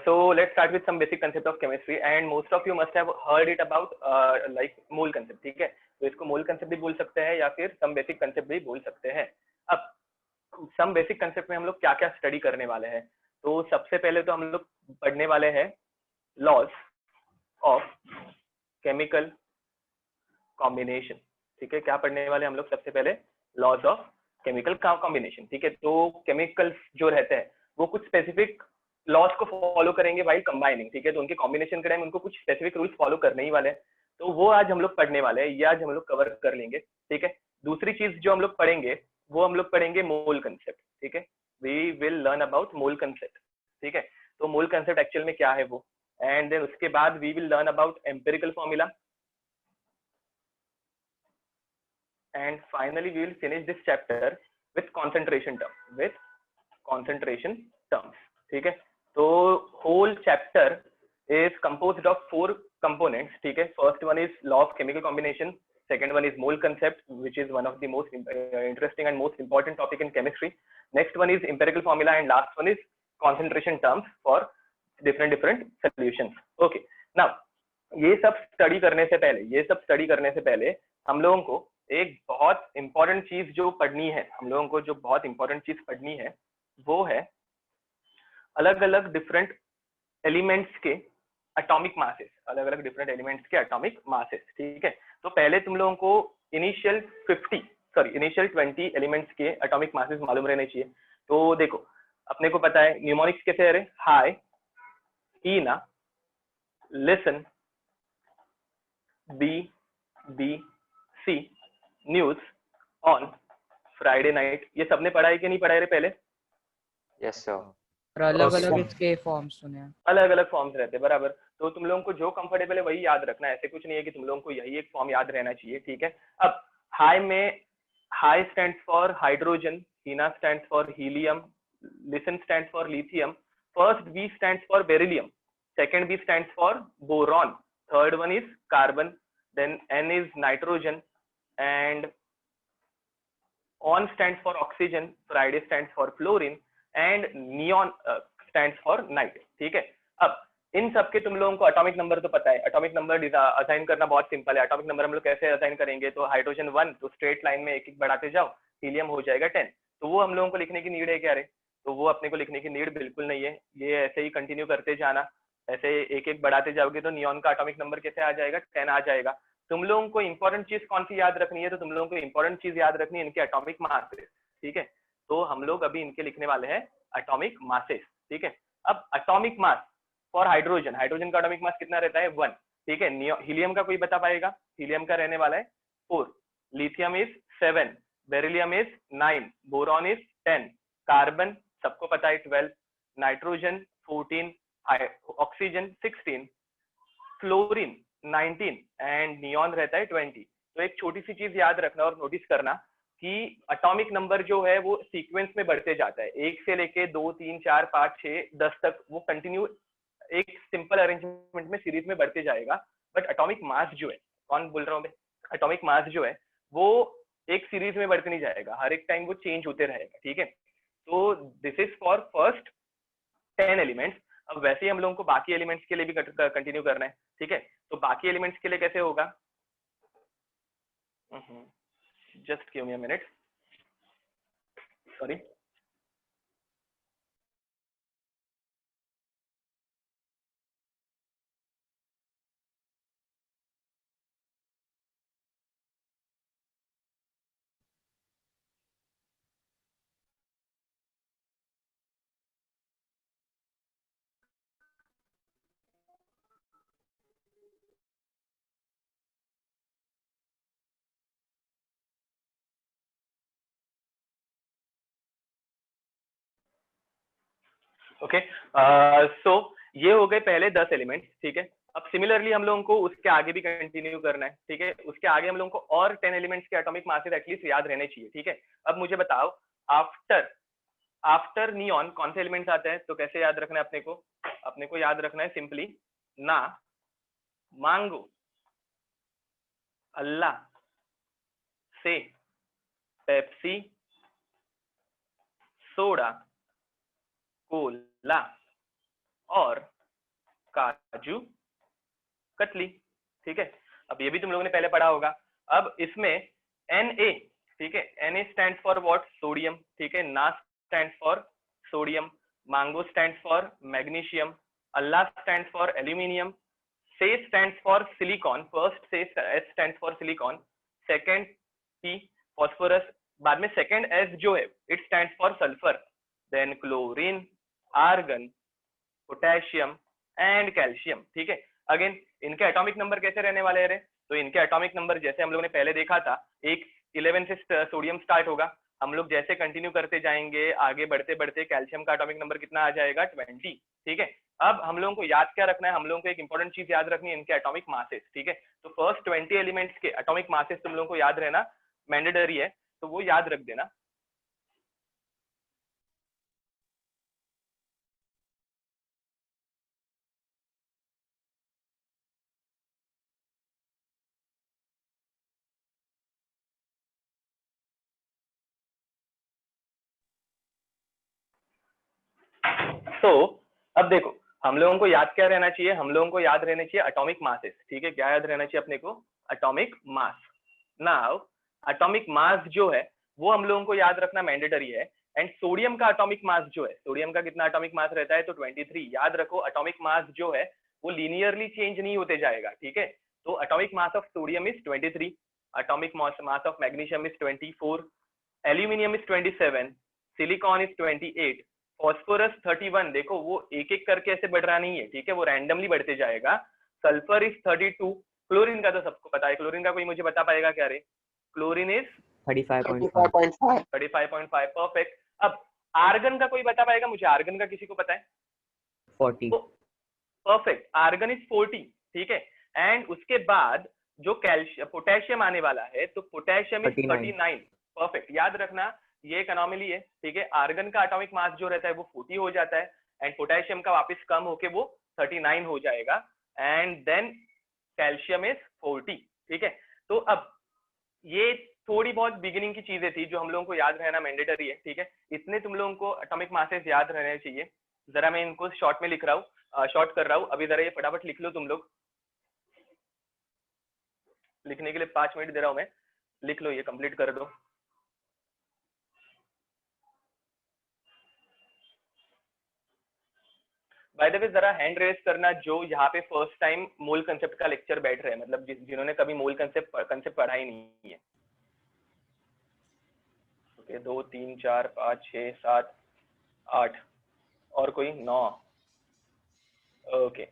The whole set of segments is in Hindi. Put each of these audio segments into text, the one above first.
So let's start with some basic concept of chemistry, and most of you must have heard it about like mole concept. ठीक है, तो इसको मोल concept भी बोल सकते हैं या फिर some basic concept भी बोल सकते हैं. अब some basic concept में हम लोग क्या क्या स्टडी करने वाले हैं. तो सबसे पहले तो हम लोग पढ़ने वाले हैं laws of chemical combination. ठीक है, क्या पढ़ने वाले हम लोग सबसे पहले laws of chemical combination. ठीक है, तो chemicals जो रहते हैं वो कुछ स्पेसिफिक लॉस को फॉलो करेंगे वाइल कंबाइनिंग. ठीक है, तो उनके कॉम्बिनेशन के टाइम उनको कुछ स्पेसिफिक रूल्स फॉलो करने ही वाले हैं. तो वो आज हम लोग पढ़ने वाले हैं, ये आज हम लोग कवर कर लेंगे. ठीक है, दूसरी चीज जो हम लोग पढ़ेंगे वो हम लोग पढ़ेंगे मोल कंसेप्ट. ठीक है, we will learn about mole concept. ठीक है, तो मोल कंसेप्ट एक्चुअल में क्या है वो, एंड देन उसके बाद we will learn about empirical formula, and finally we will finish this chapter with concentration terms. ठीक है, तो whole chapter is composed of 4 components. ठीक है, first one is law of chemical combination, second one is mole concept, which is one of the most interesting and most important topic in chemistry. Next one is empirical formula, and last one is concentration terms for different solutions. Okay, now ये सब स्टडी करने से पहले हम लोगों को एक बहुत इंपॉर्टेंट चीज जो पढ़नी है, वो है अलग अलग डिफरेंट एलिमेंट्स के एटॉमिक मासेस. ठीक है, तो पहले तुम लोगों को इनिशियल 20 एलिमेंट्स के एटॉमिक मासेस मालूम रहने चाहिए. तो देखो, अपने को पता है न्यूमोनिक्स कैसे है. Hi, Ina, listen, B, C, news, on, Friday night. ये सबने पढ़ा है कि नहीं पढ़ा है पहले? Yes sir. अलग अलग इसके फॉर्म्स सुने हैं, अलग अलग फॉर्म्स रहते हैं, बराबर. तो तुम लोगों को जो कंफर्टेबल है वही याद रखना है, ऐसे कुछ नहीं है कि तुम लोगों को यही एक फॉर्म याद रहना चाहिए. ठीक है, अब हाई में hi stands for hydrogen, Heena stands for helium, listen stands for lithium, first B stands for beryllium, second B stands for boron, third one is carbon, then N is nitrogen, and on stands for oxygen, Friday stands for fluorine, and neon stands for night. ठीक है, अब इन सब के तुम लोगों को एटॉमिक नंबर तो पता है. एटॉमिक नंबर असाइन करना बहुत सिंपल है. एटॉमिक नंबर हम लोग कैसे असाइन करेंगे, तो हाइड्रोजन 1 तो स्ट्रेट लाइन में एक एक बढ़ाते जाओ, हीलियम हो जाएगा 10. तो वो हम लोगों को लिखने की नीड है क्या रे? तो वो अपने को लिखने की नीड बिल्कुल नहीं है. ये ऐसे ही कंटिन्यू करते जाना, ऐसे एक एक बढ़ाते जाओगे तो नियॉन का एटॉमिक नंबर कैसे आ जाएगा? 10 आ जाएगा. तुम लोगों को इंपॉर्टेंट चीज कौन सी याद रखनी है? तो तुम लोगों को इंपॉर्टेंट चीज याद रखनी है इनके एटॉमिक मासेस. ठीक है, तो हम लोग अभी इनके लिखने वाले हैं एटॉमिक मासेस. ठीक है, अब एटॉमिक मास फॉर हाइड्रोजन का एटॉमिक मास कितना रहता है? 1. ठीक है, हीलियम का कोई बता पाएगा? हीलियम का रहने वाला है 4, lithium is 7, beryllium is 9, boron is 10, carbon सबको पता है 12, nitrogen 14, oxygen 16, fluorine 19, and neon रहता है 20. तो एक छोटी सी चीज याद रखना और नोटिस करना कि एटॉमिक नंबर जो है वो सीक्वेंस में बढ़ते जाता है, 1 से लेके 2, 3, 4, 5, 6, 10 तक वो कंटिन्यू एक सिंपल अरेंजमेंट में सीरीज में बढ़ते जाएगा. बट एटॉमिक मास जो है, कौन बोल रहा हूँ मैं, एटॉमिक मास जो है वो एक सीरीज में बढ़ते नहीं जाएगा, हर एक टाइम वो चेंज होते रहेगा. ठीक है, तो this is for first 10 elements. अब वैसे ही हम लोगों को बाकी एलिमेंट्स के लिए भी कंटिन्यू करना है. ठीक है, तो बाकी एलिमेंट्स के लिए कैसे होगा? Just give me a minute. Sorry. Okay, so ये हो गए पहले 10 एलिमेंट्स. ठीक है, अब सिमिलरली हम लोगों को उसके आगे भी कंटिन्यू करना है. ठीक है, उसके आगे हम लोगों को और 10 एलिमेंट्स के एटॉमिक मासेस एटलीस्ट याद रहने चाहिए. ठीक है, अब मुझे बताओ आफ्टर नियॉन कौन से एलिमेंट्स आते हैं? तो कैसे याद रखना है अपने को याद रखना है सिंपली ना, मांगो, अल्लाह, से, पेप्सी, सोडा, कोला और काजू कतली, ठीक है। अब ये भी तुम लोगों ने पहले पढ़ा होगा। अब इसमें Na, ठीक है, Na stand for what, sodium, ठीक है, ना stand for sodium, mango stands for magnesium, Allah stands for aluminium, Se stands for silicon, first Se S stands for silicon, second P phosphorus, बाद में second S जो है it stands for sulfur, then chlorine, argon, potassium and calcium, ठीक है। अगेन इनके एटॉमिक नंबर कैसे रहने वाले हैं रे? तो इनके एटॉमिक नंबर जैसे हम लोगों ने पहले देखा था, एक 11 से सोडियम स्टार्ट होगा, हम लोग जैसे कंटिन्यू करते जाएंगे आगे बढ़ते बढ़ते कैल्शियम का एटॉमिक नंबर कितना आ जाएगा, 20, ठीक है। अब हम लोगों को याद क्या रखना है, हम लोगों को एक इंपॉर्टेंट चीज याद रखनी है, इनके एटॉमिक मासेस, ठीक है। तो फर्स्ट 20 एलिमेंट्स के एटॉमिक मासेस तुम लोगों को याद रहना मैंडेटरी है, तो वो याद रख देना। तो अब देखो हम लोगों को याद क्या रहना चाहिए, हम लोगों को याद रहना चाहिए एटॉमिक मासेस, ठीक है। क्या याद रहना चाहिए अपने को, atomic mass. Now atomic mass जो है वो हम लोगों को याद रखना मैंडेटरी है। एंड सोडियम का एटॉमिक मास जो है, सोडियम का कितना एटॉमिक मास रहता है, तो 23। याद रखो एटॉमिक मास जो है वो लीनियरली चेंज नहीं होते जाएगा, ठीक है। तो atomic mass of sodium is 23, atomic mass of magnesium is 24, aluminium is 27, silicon is 28, phosphorus 31। देखो वो एक एक करके ऐसे बढ़ रहा नहीं है, ठीक है, वो रैंडमली बढ़ते जाएगा। सल्फर इज 32, क्लोरीन का तो सबको पता है, क्लोरीन का कोई मुझे बता पाएगा क्या रे? Chlorine is 35.5. 35.5, परफेक्ट। अब आर्गन का कोई बता पाएगा मुझे, आर्गन का किसी को पता है? 40. परफेक्ट, आर्गन इज 40, ठीक है। एंड उसके बाद जो कैल्शियम पोटेशियम आने वाला है, तो पोटेशियम इज 39, परफेक्ट। याद रखना ये एक अनोमली है, ठीक है। आर्गन का एटॉमिक मास जो रहता है वो 40 हो जाता है, एंड पोटेशियम का वापस कम होके वो 39 हो जाएगा, एंड देन कैल्शियम इज 40, ठीक है। तो अब ये थोड़ी बहुत बिगिनिंग की चीजें थी जो हम लोगों को याद रहना मैंडेटरी है, ठीक है। इतने तुम लोगों को एटॉमिक मासेस याद रहने चाहिए। जरा मैं इनको शॉर्ट में लिख रहा हूँ, शॉर्ट कर रहा हूँ अभी, जरा ये फटाफट लिख लो तुम लोग। लिखने के लिए 5 मिनट दे रहा हूँ मैं, लिख लो, ये कंप्लीट कर दो। बाय द वे जरा हैंड रेज करना जो यहाँ पे फर्स्ट टाइम मोल कंसेप्ट का लेक्चर बैठ रहे हैं, मतलब जिन्होंने कभी मोल कंसेप्ट पढ़ा ही नहीं है। ओके, 2 3 4 5 6 7 8, और कोई 9। ओके,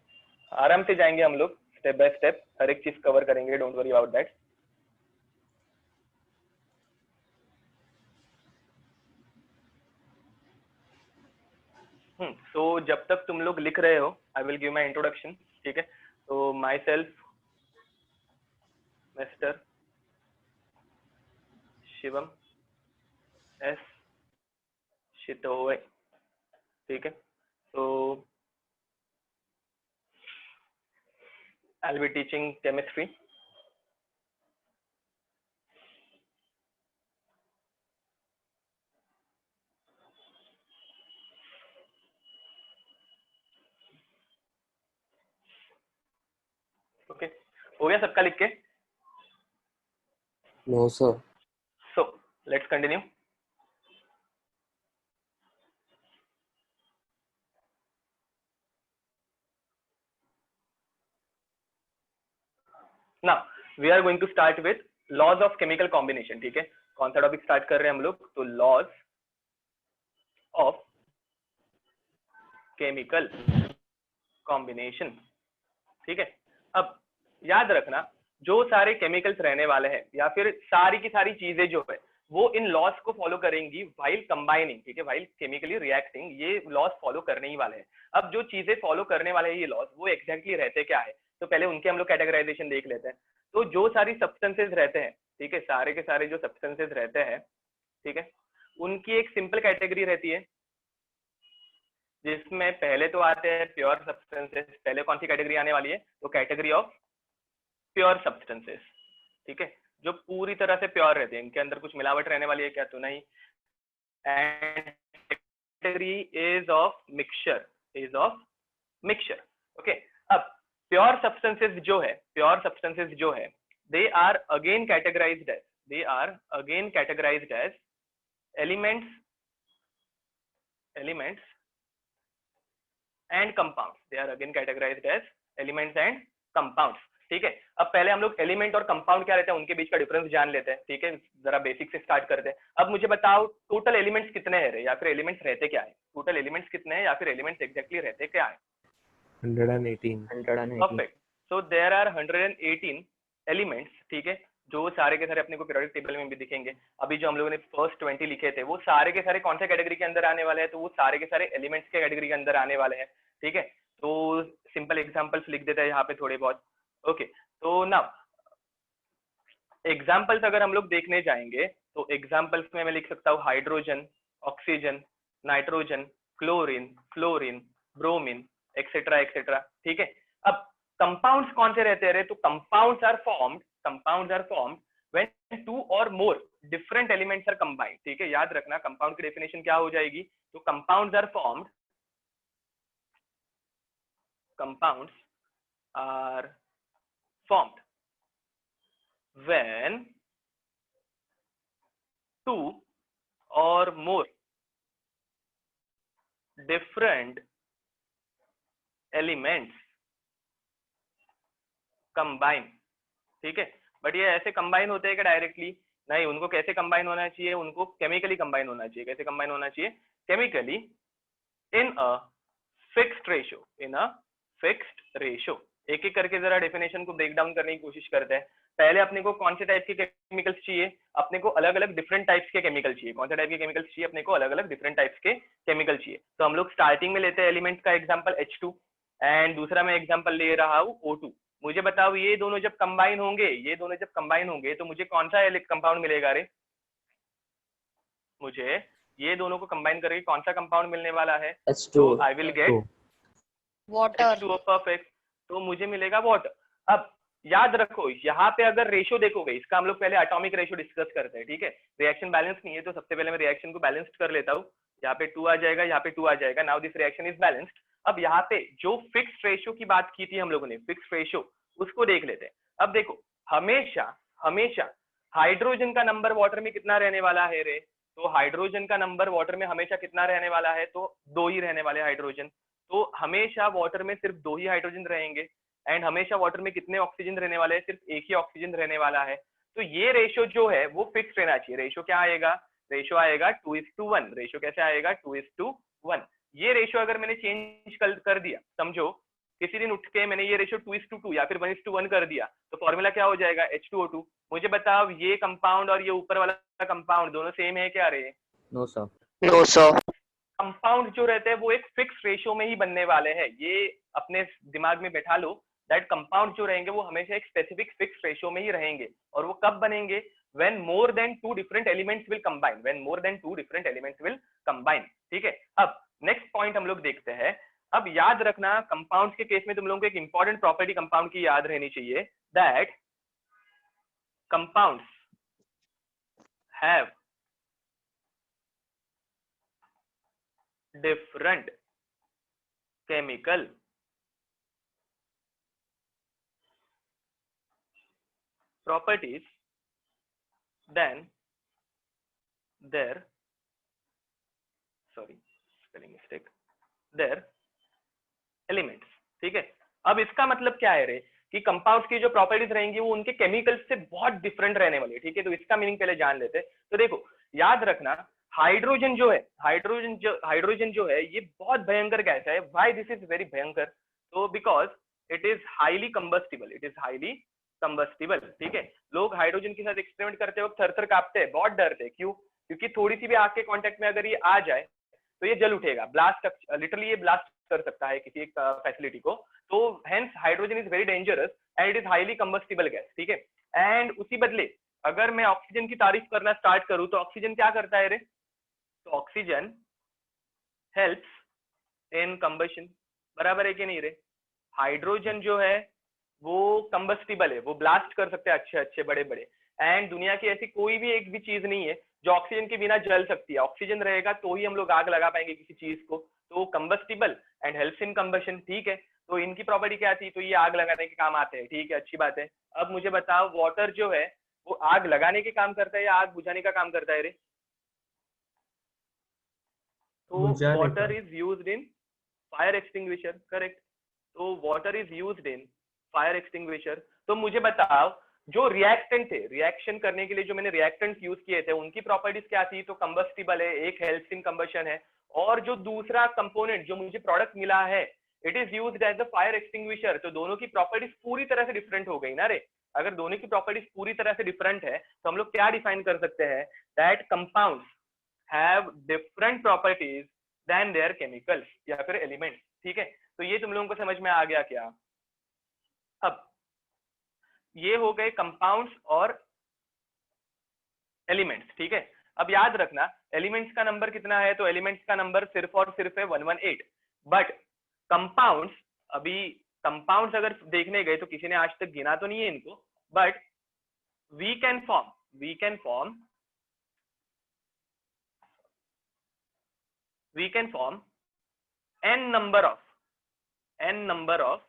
आराम से जाएंगे हम लोग, स्टेप बाय स्टेप हर एक चीज कवर करेंगे, डोंट वरी अबाउट दैट। तो जब तक तुम लोग लिख रहे हो I will give my introduction, ठीक है। तो myself mister Shivam S Shitove, ठीक है। तो I will be teaching chemistry. Okay, हो गया सबका लिख के? No, sir. So let's continue. Now we are going to start with laws of chemical combination, ठीक है। कौन सा टॉपिक स्टार्ट कर रहे हैं हम लोग? तो लॉज ऑफ केमिकल कॉम्बिनेशन, ठीक है। अब याद रखना जो सारे केमिकल्स रहने वाले हैं या फिर सारी की सारी चीजें जो है वो इन लॉस को फॉलो करेंगी व्हाइल कंबाइनिंग, ठीक है, व्हाइल केमिकली रिएक्टिंग, ये लॉस फॉलो करने ही वाले हैं। अब जो चीजें फॉलो करने वाले हैं ये लॉस, वो एग्जैक्टली रहते क्या है, तो पहले उनके हम लोग कैटेगराइजेशन देख लेते हैं। तो जो सारी सब्सटेंसेज रहते हैं, ठीक है, सारे के सारे जो सब्सटेंसेज रहते हैं, ठीक है, उनकी एक सिंपल कैटेगरी रहती है जिसमें पहले तो आते हैं प्योर सब्सटेंसेस। पहले कौन सी कैटेगरी आने वाली है? तो कैटेगरी ऑफ प्योर सब्सटेंसेस, ठीक है, जो पूरी तरह से प्योर रहते हैं, इनके अंदर कुछ मिलावट रहने वाली है क्या? तो नहीं। And category is of mixture, is of mixture. Okay, अब प्योर सब्सटेंसेस जो है they are again categorized as elements and compounds. They are again categorized as elements and compounds. ठीक है, अब पहले हम लोग एलिमेंट और कंपाउंड क्या रहता है उनके बीच का डिफरेंस जान लेते हैं। ठीक है, जरा बेसिक से स्टार्ट करते हैं। अब मुझे बताओ टोटल एलिमेंट्स कितने हैं रे, या फिर एलिमेंट्स रहते क्या है? टोटल एलिमेंट्स कितने हैं या फिर एलिमेंट्स एग्जैक्टली रहते क्या है? 118. Perfect. So there are 118 elements. ठीक है, जो सारे के सारे अपने को पीरियोडिक टेबल में भी दिखेंगे। अभी जो हम लोगों ने फर्स्ट 20 लिखे थे वो सारे के सारे कौन से कैटेगरी के अंदर आने वाले हैं? तो वो सारे के सारे एलिमेंट्स के कैटेगरी के अंदर आने वाले हैं। ठीक है, तो सिंपल एग्जांपल्स लिख देते हैं यहाँ पे थोड़े बहुत। ओके, तो नाउ एग्जांपल्स अगर हम लोग देखने जाएंगे तो एग्जांपल्स में मैं लिख सकता हूँ hydrogen, oxygen, nitrogen, chlorine, fluorine, bromine, etcetera etcetera. ठीक है, अब कंपाउंड्स कौन से रहते हैं? तो compounds are formed when two or more different elements are combined. ठीक है, याद रखना कंपाउंड की डेफिनेशन क्या हो जाएगी? तो compounds are formed when two or more different elements combine। ठीक है, बट ये ऐसे कंबाइन होते हैं कि डायरेक्टली नहीं, उनको कैसे कंबाइन होना चाहिए? उनको केमिकली कंबाइन होना चाहिए। कैसे कंबाइन होना चाहिए? Chemically in a fixed ratio. एक एक करके जरा डेफिनेशन को ब्रेक डाउन करने की कोशिश करते हैं। पहले अपने को कौन से टाइप के केमिकल्स चाहिए? अपने को अलग अलग डिफरेंट टाइप्स के केमिकल चाहिए। कौन से टाइप के केमिकल्स चाहिए? अपने को अलग अलग डिफरेंट टाइप्स के केमिकल चाहिए। तो हम लोग स्टार्टिंग में लेते हैं एलिमेंट का एग्जांपल H2 एंड दूसरा मैं एग्जांपल ले रहा हूँ O2। मुझे बताओ ये दोनों जब कंबाइन होंगे तो मुझे कौन सा कंपाउंड मिलेगा रे? मुझे ये दोनों को कंबाइन करके कौन सा कंपाउंड मिलने वाला है? तो I will get water. H2O। Perfect, तो मुझे मिलेगा वाटर। अब याद रखो यहाँ पे अगर रेशियो देखोगे, इसका हम लोग पहले एटॉमिक रेशियो डिस्कस करते हैं। ठीक है, रिएक्शन बैलेंस नहीं है तो सबसे पहले मैं रिएक्शन को बैलेंस्ड कर लेता हूँ। यहाँ पे 2 आ जाएगा, यहाँ पे 2 आ जाएगा। Now this reaction is balanced. अब यहाँ पे जो फिक्स्ड रेशियो की बात की थी हम लोगों ने, फिक्स्ड रेशियो, उसको देख लेते हैं। अब देखो हमेशा हाइड्रोजन का नंबर वाटर में कितना रहने वाला है रे? तो हाइड्रोजन का नंबर वाटर में हमेशा कितना रहने वाला है? तो 2 ही रहने वाले हाइड्रोजन। तो हमेशा वाटर में सिर्फ 2 ही हाइड्रोजन रहेंगे एंड हमेशा वाटर में कितने ऑक्सीजन रहने वाले हैं? सिर्फ एक ही ऑक्सीजन रहने वाला है। तो ये रेशियो जो है वो फिक्स रहना चाहिए। रेशियो क्या आएगा? रेशियो आएगा 2:1। रेशियो कैसे आएगा? 2:1। ये रेशियो अगर मैंने चेंज कर दिया, समझो किसी दिन उठ के मैंने ये रेशियो 2:2 या फिर 1:1 कर दिया, तो फॉर्मूला क्या हो जाएगा? H2O2। मुझे बताओ ये कंपाउंड और ये ऊपर वाला कंपाउंड दोनों सेम है क्या रे? No sir. No sir. Compound जो रहते हैं वो एक फिक्स रेशियो में ही बनने वाले हैं। ये अपने दिमाग में बैठा लो दैट कंपाउंड जो रहेंगे वो हमेशा एक स्पेसिफिक फिक्स रेशियो में ही रहेंगे। और वो कब बनेंगे? when more than 2 different elements will combine। ठीक है, अब नेक्स्ट पॉइंट हम लोग देखते हैं। अब याद रखना कंपाउंड्स के केस में तुम लोगों को एक इंपॉर्टेंट प्रॉपर्टी कंपाउंड की याद रहनी चाहिए, that compounds have different chemical properties than their elements। ठीक है, अब इसका मतलब क्या है रे कि कंपाउंड्स की जो प्रॉपर्टीज रहेंगी वो उनके केमिकल्स से बहुत डिफरेंट रहने वाली है। ठीक है, तो इसका मीनिंग पहले जान लेते हैं। तो देखो याद रखना हाइड्रोजन जो है ये बहुत भयंकर गैस है। व्हाई दिस इज वेरी भयंकर? तो because it is highly combustible. ठीक है, लोग हाइड्रोजन के साथ एक्सपेरिमेंट करते वक्त थर कांपते हैं, बहुत डरते हैं। क्यों? क्योंकि थोड़ी सी भी आग के कांटेक्ट में अगर ये आ जाए तो ये जल उठेगा, लिटरली ये ब्लास्ट कर सकता है किसी एक फैसिलिटी को। तो hence hydrogen is very dangerous and it is highly combustible gas. ठीक है, एंड उसी बदले अगर मैं ऑक्सीजन की तारीफ करना स्टार्ट करूं तो ऑक्सीजन क्या करता है रे? तो ऑक्सीजन हेल्प्स इन कंबशन। बराबर है कि नहीं रे? हाइड्रोजन जो है वो कंबस्टिबल है, वो ब्लास्ट कर सकते हैं अच्छे बड़े एंड दुनिया की ऐसी कोई भी एक भी चीज नहीं है जो ऑक्सीजन के बिना जल सकती है। ऑक्सीजन रहेगा तो ही हम लोग आग लगा पाएंगे किसी चीज को। तो combustible and helps in combustion, ठीक है। तो इनकी प्रॉपर्टी क्या थी, तो ये आग लगाने के काम आते हैं, ठीक है, अच्छी बात है। अब मुझे बताओ वाटर जो है वो आग लगाने के काम करता है या आग बुझाने का काम करता है रे? तो water is used in fire extinguisher, correct. तो water is used in fire extinguisher. तो मुझे बताओ जो रिएक्टेंट थे, रिएक्शन करने के लिए जो मैंने रिएक्टेंट यूज किए थे उनकी प्रॉपर्टीज क्या थी, तो कंबस्टिबल है, एक हेल्प्स इन कंबशन है, और जो दूसरा कंपोनेंट जो मुझे प्रोडक्ट मिला है it is used as the fire extinguisher. तो दोनों की प्रॉपर्टीज पूरी तरह से डिफरेंट हो गई ना रे। अगर दोनों की प्रॉपर्टीज पूरी तरह से डिफरेंट है तो हम लोग क्या डिफाइन कर सकते हैं, that compounds have different properties than their chemicals या फिर एलिमेंट्स, ठीक है। तो ये तुम लोगों को समझ में आ गया क्या? अब ये हो गए कंपाउंड्स और एलिमेंट्स, ठीक है। अब याद रखना एलिमेंट्स का नंबर कितना है, तो एलिमेंट्स का नंबर सिर्फ और सिर्फ है 118, बट कंपाउंड्स, अभी कंपाउंड्स अगर देखने गए तो किसी ने आज तक गिना तो नहीं है इनको, but we can form n number of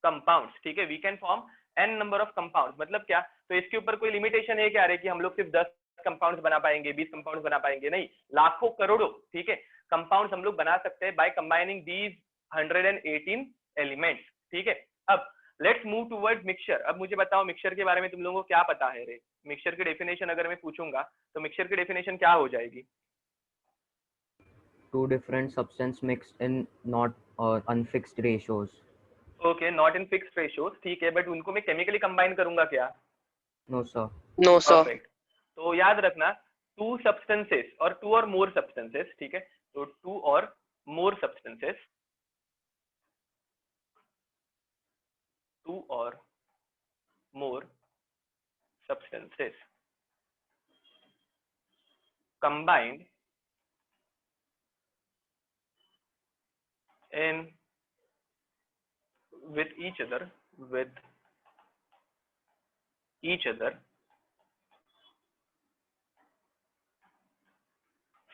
compounds, ठीक है। We can form n number of compounds, मतलब क्या, तो इसके ऊपर कोई लिमिटेशन है क्या रे कि हम लोग सिर्फ 10 कंपाउंड्स बना पाएंगे, 20 कंपाउंड्स बना पाएंगे? नहीं, लाखों करोड़ों, ठीक है, कंपाउंड्स हम लोग बना सकते हैं बाय कंबाइनिंग दीज 118 एलिमेंट्स, ठीक है। अब लेट्स मूव टुवर्ड्स मिक्सचर। अब मुझे बताओ मिक्सचर के बारे में तुम लोगों को क्या पता है रे? मिक्सचर की डेफिनेशन अगर मैं पूछूंगा तो मिक्सचर की डेफिनेशन क्या हो जाएगी? Two different substance mixed in not unfixed ratios. Okay, not in fixed ratios, ठीक है, बट उनको मैं केमिकली कंबाइन करूंगा क्या? No, sir. No, sir. Perfect. तो याद रखना टू सब्सटेंसेस और टू और मोर सब्सटेंसेस, ठीक है, तो to or more substances, to or more substances combined in with each other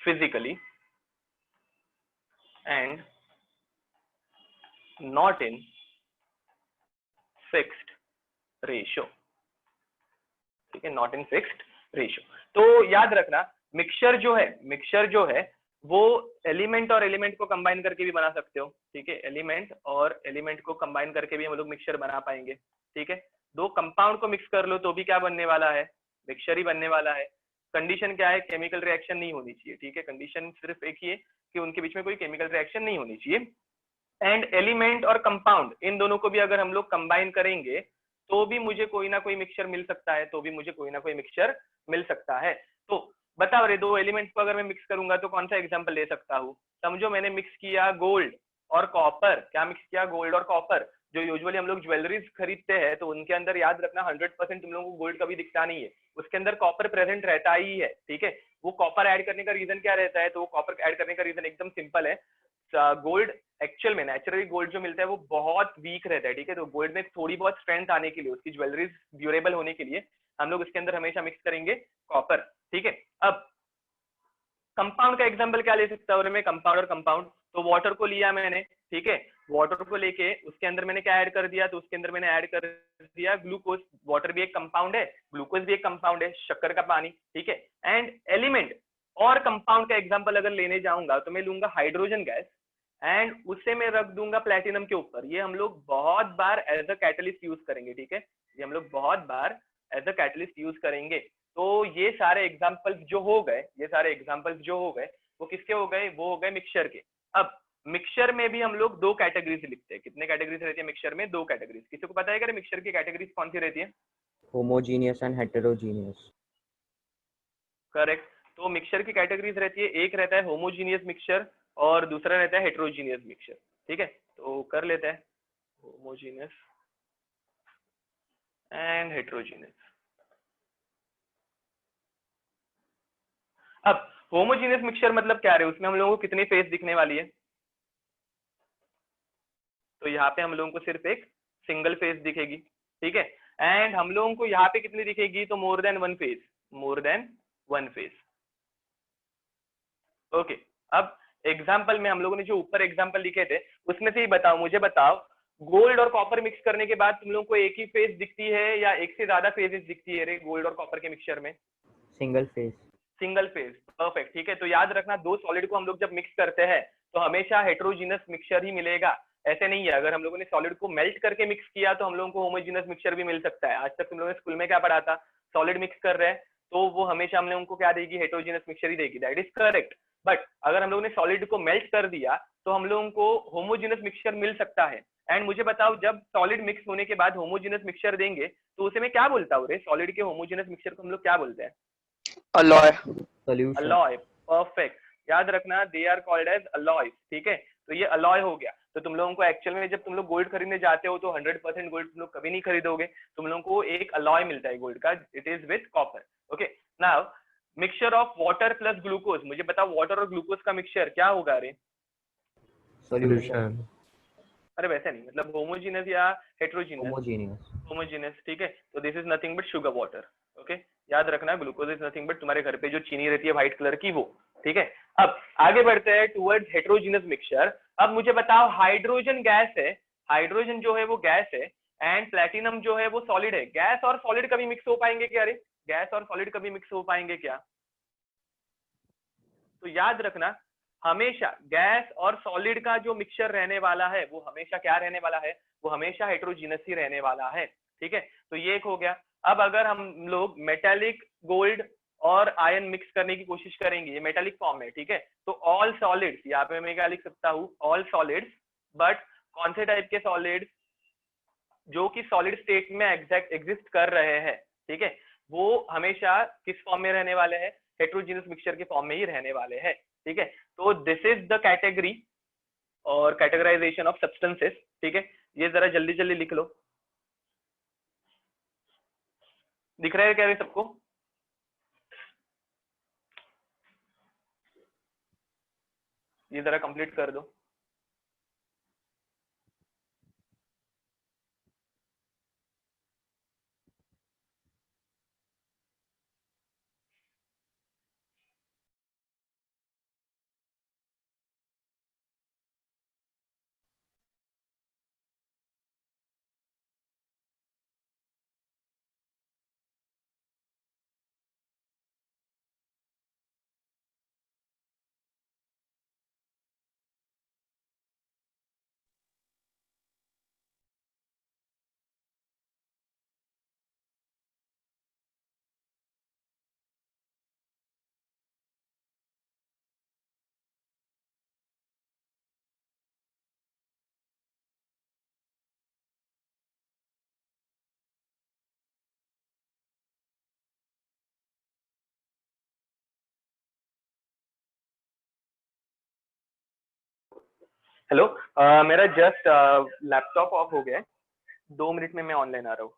physically and not in fixed ratio, ठीक है, नॉट इन फिक्स्ड रेशियो। तो याद रखना मिक्सचर जो है वो एलिमेंट और एलिमेंट को कंबाइन करके भी बना सकते हो, ठीक है, एलिमेंट और एलिमेंट को कंबाइन करके भी हम लोग मिक्सचर बना पाएंगे, ठीक है। दो कंपाउंड को मिक्स कर लो तो भी क्या बनने वाला है, मिक्सचर ही बनने वाला है। कंडीशन क्या है, केमिकल रिएक्शन नहीं होनी चाहिए, ठीक है, कंडीशन सिर्फ एक ही है कि उनके बीच में कोई केमिकल रिएक्शन नहीं होनी चाहिए। एंड एलिमेंट और कंपाउंड इन दोनों को भी अगर हम लोग कंबाइन करेंगे तो भी मुझे कोई ना कोई मिक्सचर मिल सकता है, तो बताओ रे, दो एलिमेंट्स को अगर मैं मिक्स करूंगा तो कौन सा एग्जांपल ले सकता हूँ? समझो मैंने मिक्स किया गोल्ड और कॉपर, क्या मिक्स किया, गोल्ड और कॉपर। जो यूजुअली हम लोग ज्वेलरीज खरीदते हैं तो उनके अंदर याद रखना 100% तुम लोगों को गोल्ड कभी दिखता नहीं है, उसके अंदर कॉपर प्रेजेंट रहता ही है, ठीक है। वो कॉपर ऐड करने का रीजन क्या रहता है, तो वो कॉपर ऐड करने का रीजन एकदम सिंपल है, गोल्ड एक्चुअल में नेचुरली गोल्ड जो मिलता है वो बहुत वीक रहता है, ठीक है। तो गोल्ड में थोड़ी बहुत स्ट्रेंथ आने के लिए, उसकी ज्वेलरीज ड्यूरेबल होने के लिए हम लोग इसके अंदर हमेशा मिक्स करेंगे कॉपर, ठीक है। अब कंपाउंड का एग्जांपल क्या ले सकता हूँ मैं, कंपाउंड और कंपाउंड, तो वाटर को लिया मैंने, ठीक है, वाटर को लेके उसके अंदर मैंने क्या ऐड कर दिया, तो उसके अंदर मैंने ऐड कर दिया ग्लूकोज। वाटर भी एक कंपाउंड है, ग्लूकोज भी एक कंपाउंड है, शक्कर का पानी, ठीक है। एंड एलिमेंट और कंपाउंड का एग्जांपल अगर लेने जाऊंगा तो मैं लूंगा हाइड्रोजन गैस एंड उससे मैं रख दूंगा प्लेटिनम के ऊपर। ये हम लोग बहुत बार एज अ कैटलिस्ट यूज करेंगे, ठीक है, ये हम लोग बहुत बार एज अ कैटलिस्ट यूज करेंगे। तो ये सारे एग्जांपल्स जो हो गए वो किसके हो गए, वो हो गए मिक्सचर के। अब मिक्सचर में भी हम लोग दो कैटेगरीज लिखते हैं, कितने कैटेगरीज रहती है मिक्सचर में, दो कैटेगरीज। किसी को पता है क्या मिक्सचर की कैटेगरीज कौन सी रहती है? Homogeneous and heterogeneous. करेक्ट। तो मिक्सचर की कैटेगरीज रहती है, एक रहता है होमोजीनियस मिक्सचर और दूसरा रहता है हेट्रोजीनियस मिक्सचर, ठीक है। तो कर लेते हैं होमोजीनियस एंड हेट्रोजीनियस। अब होमोजीनियस मिक्सचर मतलब क्या है, उसमें हम लोगों को कितनी फेस दिखने वाली है, तो यहाँ पे हम लोगों को सिर्फ एक सिंगल फेस दिखेगी, ठीक है। एंड हम लोगों को यहाँ पे कितनी दिखेगी, तो more than one face, okay. अब एग्जाम्पल में हम लोगों ने जो ऊपर एग्जाम्पल लिखे थे उसमें से ही बताओ, मुझे बताओ गोल्ड और कॉपर मिक्स करने के बाद तुम लोगों को एक ही फेज दिखती है या एक से ज्यादा फेजेस दिखती है रे गोल्ड और कॉपर के मिक्सचर में? Single phase. Single phase, perfect, ठीक है। तो याद रखना दो सॉलिड को हम लोग जब मिक्स करते हैं तो हमेशा हेट्रोजीनस मिक्सचर ही मिलेगा, ऐसे नहीं है। अगर हम लोगों ने सॉलिड को मेल्ट करके मिक्स किया तो हम लोगों को होमोजीनस मिक्सचर भी मिल सकता है। आज तक तुम लोगों ने स्कूल में क्या पढ़ा था, सॉलिड मिक्स कर रहे हैं तो वो हमेशा हम लोगों को क्या देगी, हेट्रोजीनस मिक्सचर ही देगी, दैट इज करेक्ट। बट अगर हम लोगों ने सॉलिड को मेल्ट कर दिया तो हम लोगों को होमोजीनस मिक्सचर मिल सकता है। एंड मुझे बताओ जब सॉलिड मिक्स होने के बाद होमोजीनस मिक्सचर देंगे तो उसे मैं क्या बोलता हूँ रे, सॉलिड के होमोजीनस मिक्सचर को हम लोग क्या बोलते हैं? अलॉय। सॉल्यूशन। अलॉय, परफेक्ट, याद रखना they are called as alloy, ठीक है। तो ये अलॉय हो गया। तो तुम लोगों को एक्चुअल में जब तुम लोग गोल्ड खरीदने जाते हो तो 100% गोल्ड तुम लोग कभी नहीं खरीदोगे, तुम लोगों को एक अलॉय मिलता है गोल्ड का, it is with copper. Okay, now mixture of water plus glucose, मुझे बताओ वाटर और ग्लूकोज का मिक्सचर क्या होगा रे? सॉल्यूशन। अरे वैसे नहीं, मतलब होमोजीनस या हेट्रोजीनस? होमोजेनियस। होमोजीनस, ठीक है। तो this is nothing but sugar water. Okay, याद रखना ग्लूकोज इज नथिंग बट तुम्हारे घर पे जो चीनी रहती है व्हाइट कलर की वो, ठीक है। अब आगे बढ़ते हैं टुवर्ड्स हेट्रोजीनस मिक्सचर। अब मुझे बताओ हाइड्रोजन गैस है, हाइड्रोजन जो है वो गैस है एंड प्लेटिनम जो है वो सॉलिड है। गैस और सॉलिड कभी मिक्स हो पाएंगे क्या रे? गैस और सॉलिड कभी मिक्स हो पाएंगे क्या? तो याद रखना हमेशा गैस और सॉलिड का जो मिक्सचर रहने वाला है वो हमेशा क्या रहने वाला है, वो हमेशा हेट्रोजीनस ही रहने वाला है, ठीक है। तो ये एक हो गया। अब अगर हम लोग मेटेलिक गोल्ड और आयन मिक्स करने की कोशिश करेंगे, ये मेटेलिक फॉर्म है, ठीक है। तो ऑल सॉलिड्स, यहाँ पे मैं क्या लिख सकता हूँ, ऑल सॉलिड्स, बट कौन से टाइप के सॉलिड्स, जो कि सॉलिड स्टेट में एग्जिस्ट कर रहे हैं, ठीक है, वो हमेशा किस फॉर्म में रहने वाले हैं, हेट्रोजीनस मिक्सचर के फॉर्म में ही रहने वाले हैं, ठीक है। तो दिस इज द कैटेगरी और कैटेगराइजेशन ऑफ सब्सटेंसेस, ठीक है। ये जरा जल्दी जल्दी लिख लो, दिख रहा है क्या सबको? ये जरा कंप्लीट कर दो। हेलो, मेरा जस्ट लैपटॉप ऑफ हो गया है, 2 मिनट में मैं ऑनलाइन आ रहा हूँ।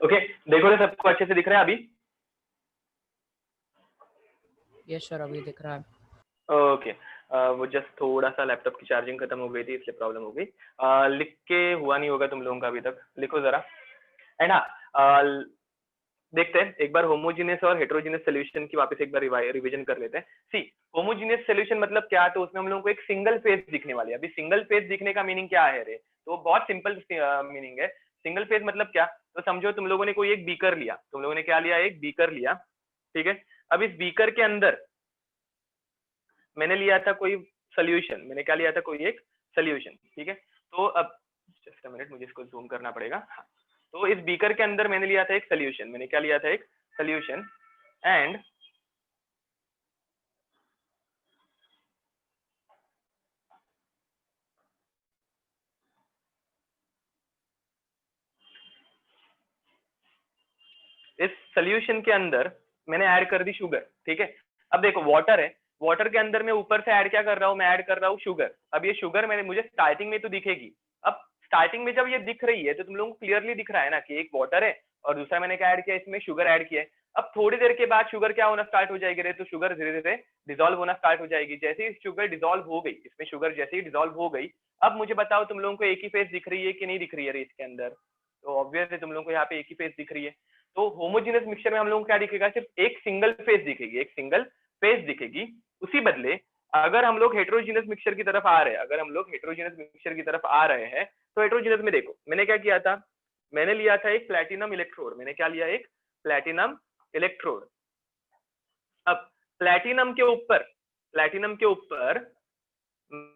ओके, देखो ना सबको अच्छे से दिख रहा है अभी? यस सर, अभी दिख रहा है। ओके, वो जस्ट थोड़ा सा लैपटॉप की चार्जिंग खत्म हो गई थी इसलिए प्रॉब्लम हो गई। लिख के हुआ नहीं होगा तुम लोगों का अभी तक, लिखो जरा। एंड हाँ, देखते हैं एक बार होमोजीनियस और हेटेरोजीनियस सोल्यूशन की वापस एक बार रिवीजन कर लेते हैं। सी, होमोजीनियस सोल्यूशन मतलब क्या, तो उसमें हम लोगों को एक सिंगल फेज दिखने वाली है। अभी सिंगल फेज दिखने का मीनिंग क्या है रे, तो बहुत सिंपल मीनिंग है। सिंगल फेज मतलब क्या, तो समझो तुम लोगों ने कोई एक बीकर लिया, तुम लोगों ने क्या लिया, एक बीकर लिया, ठीक है। अब इस बीकर के अंदर मैंने लिया था कोई सोल्यूशन, मैंने क्या लिया था, कोई एक सोल्यूशन, ठीक है। तो अब जस्ट अ मिनट, मुझे इसको जूम करना पड़ेगा। हाँ, तो इस बीकर के अंदर मैंने लिया था एक सोल्यूशन, मैंने क्या लिया था, एक सोल्यूशन। एंड इस सोल्यूशन के अंदर मैंने ऐड कर दी शुगर, ठीक है। अब देखो वाटर है, वाटर के अंदर मैं ऊपर से ऐड क्या कर रहा हूँ, मैं ऐड कर रहा हूँ शुगर। अब ये शुगर मैंने, मुझे स्टार्टिंग में तो दिखेगी। अब स्टार्टिंग में जब ये दिख रही है तो तुम लोगों को क्लियरली दिख रहा है ना कि एक वाटर है और दूसरा मैंने क्या ऐड किया, इसमें शुगर ऐड किया है। अब थोड़ी देर के बाद शुगर क्या होना स्टार्ट हो जाएगी रे, तो शुगर धीरे धीरे डिजोल्व होना स्टार्ट हो जाएगी। जैसे ही शुगर डिजोल्व हो गई, इसमें शुगर जैसे ही डिजोल्व हो गई, अब मुझे बताओ तुम लोगों को एक ही फेज दिख रही है कि नहीं दिख रही है रे इसके अंदर, तो ऑब्वियस है तुम लोगों को यहाँ पे एक ही फेज दिख रही है। तो होमोजेनियस मिक्सचर में हम लोगों को क्या दिखेगा, सिर्फ एक सिंगल फेज दिखेगी, एक सिंगल फेज दिखेगी। उसी बदले अगर हम लोग हेटेरोजीनियस मिक्सचर की तरफ आ रहे हैं, अगर हम लोग हेटेरोजीनियस मिक्सचर की तरफ आ रहे हैं, तो हेटेरोजीनियस में देखो मैंने क्या किया था, मैंने लिया था एक प्लैटिनम इलेक्ट्रोड, मैंने क्या लिया, एक प्लैटिनम इलेक्ट्रोड। अब प्लैटिनम के ऊपर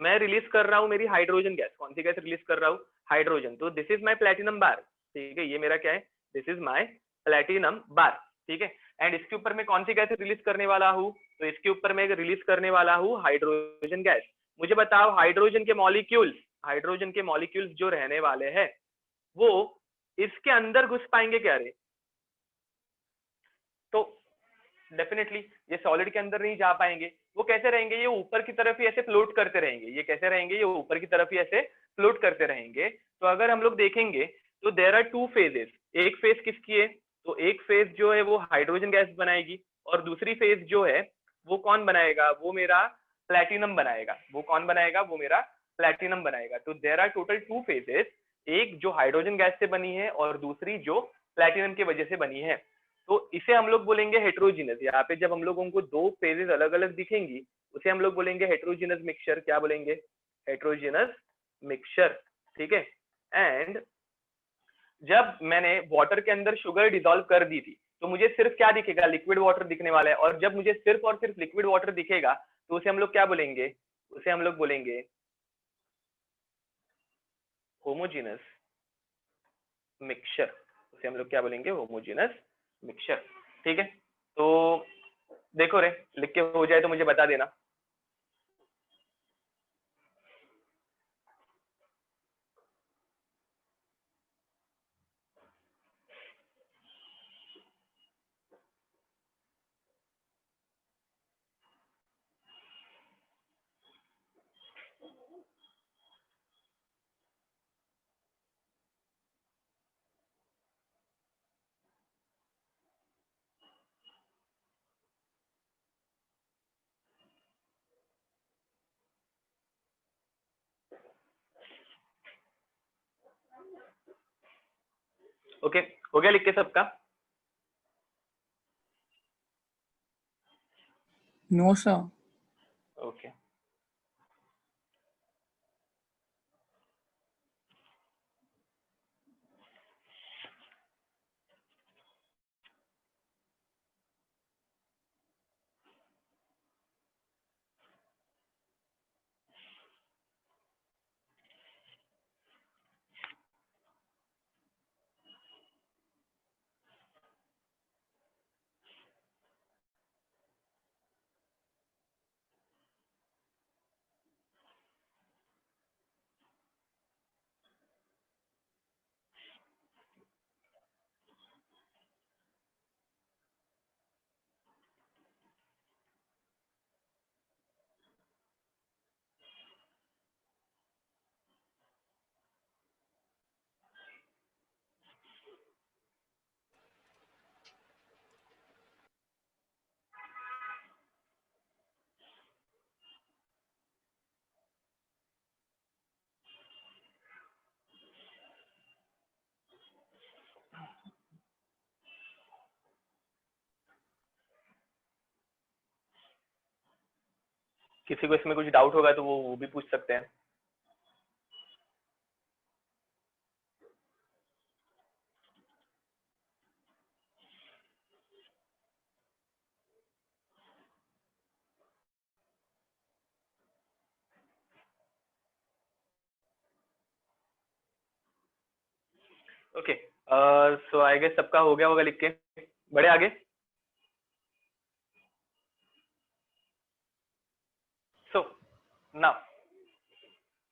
मैं रिलीज कर रहा हूं मेरी हाइड्रोजन गैस। कौन सी गैस रिलीज कर रहा हूं, हाइड्रोजन। तो दिस इज माय प्लैटिनम बार, ठीक है, ये मेरा क्या है, दिस इज माय प्लैटिनम बार, ठीक है। एंड इसके ऊपर मैं कौन सी गैस रिलीज करने वाला हूँ, तो इसके ऊपर मैं रिलीज करने वाला हूँ हाइड्रोजन गैस। मुझे बताओ हाइड्रोजन के मॉलिक्यूल्स जो रहने वाले हैं वो इसके अंदर घुस पाएंगे क्या रे, तो डेफिनेटली ये सॉलिड के अंदर नहीं जा पाएंगे। वो कैसे रहेंगे, ये ऊपर की तरफ ही ऐसे फ्लोट करते रहेंगे। ये कैसे रहेंगे, ये ऊपर की तरफ ही ऐसे फ्लोट करते रहेंगे। तो अगर हम लोग देखेंगे तो देर आर टू फेजेस। एक फेज किसकी है, तो एक फेज जो है वो हाइड्रोजन गैस बनाएगी, और दूसरी फेज जो है वो कौन बनाएगा, वो मेरा प्लैटिनम बनाएगा। वो कौन बनाएगा, वो मेरा प्लैटिनम बनाएगा। तो there are total two phases, एक जो हाइड्रोजन गैस से बनी है और दूसरी जो प्लैटिनम की वजह से बनी है। तो इसे हम लोग बोलेंगे हेटेरोजीनस। यहाँ पे जब हम लोगों को दो फेजेस अलग अलग दिखेंगी उसे हम लोग बोलेंगे हेटेरोजीनस मिक्सचर। क्या बोलेंगे, हेटेरोजीनस मिक्सचर, ठीक है। एंड जब मैंने वाटर के अंदर शुगर डिसॉल्व कर दी थी तो मुझे सिर्फ क्या दिखेगा, लिक्विड वाटर दिखने वाला है। और जब मुझे सिर्फ और सिर्फ लिक्विड वाटर दिखेगा तो उसे हम लोग क्या बोलेंगे, उसे हम लोग बोलेंगे होमोजीनस मिक्सचर। उसे हम लोग क्या बोलेंगे, होमोजीनस मिक्सचर, ठीक है। तो देखो रे, लिख के हो जाए तो मुझे बता देना। ओके, हो गया लिख के सबका? No sir. ओके, किसी को इसमें कुछ डाउट होगा तो वो भी पूछ सकते हैं। ओके, सो आई गेस सबका हो गया होगा लिख के, बढ़े आगे। So now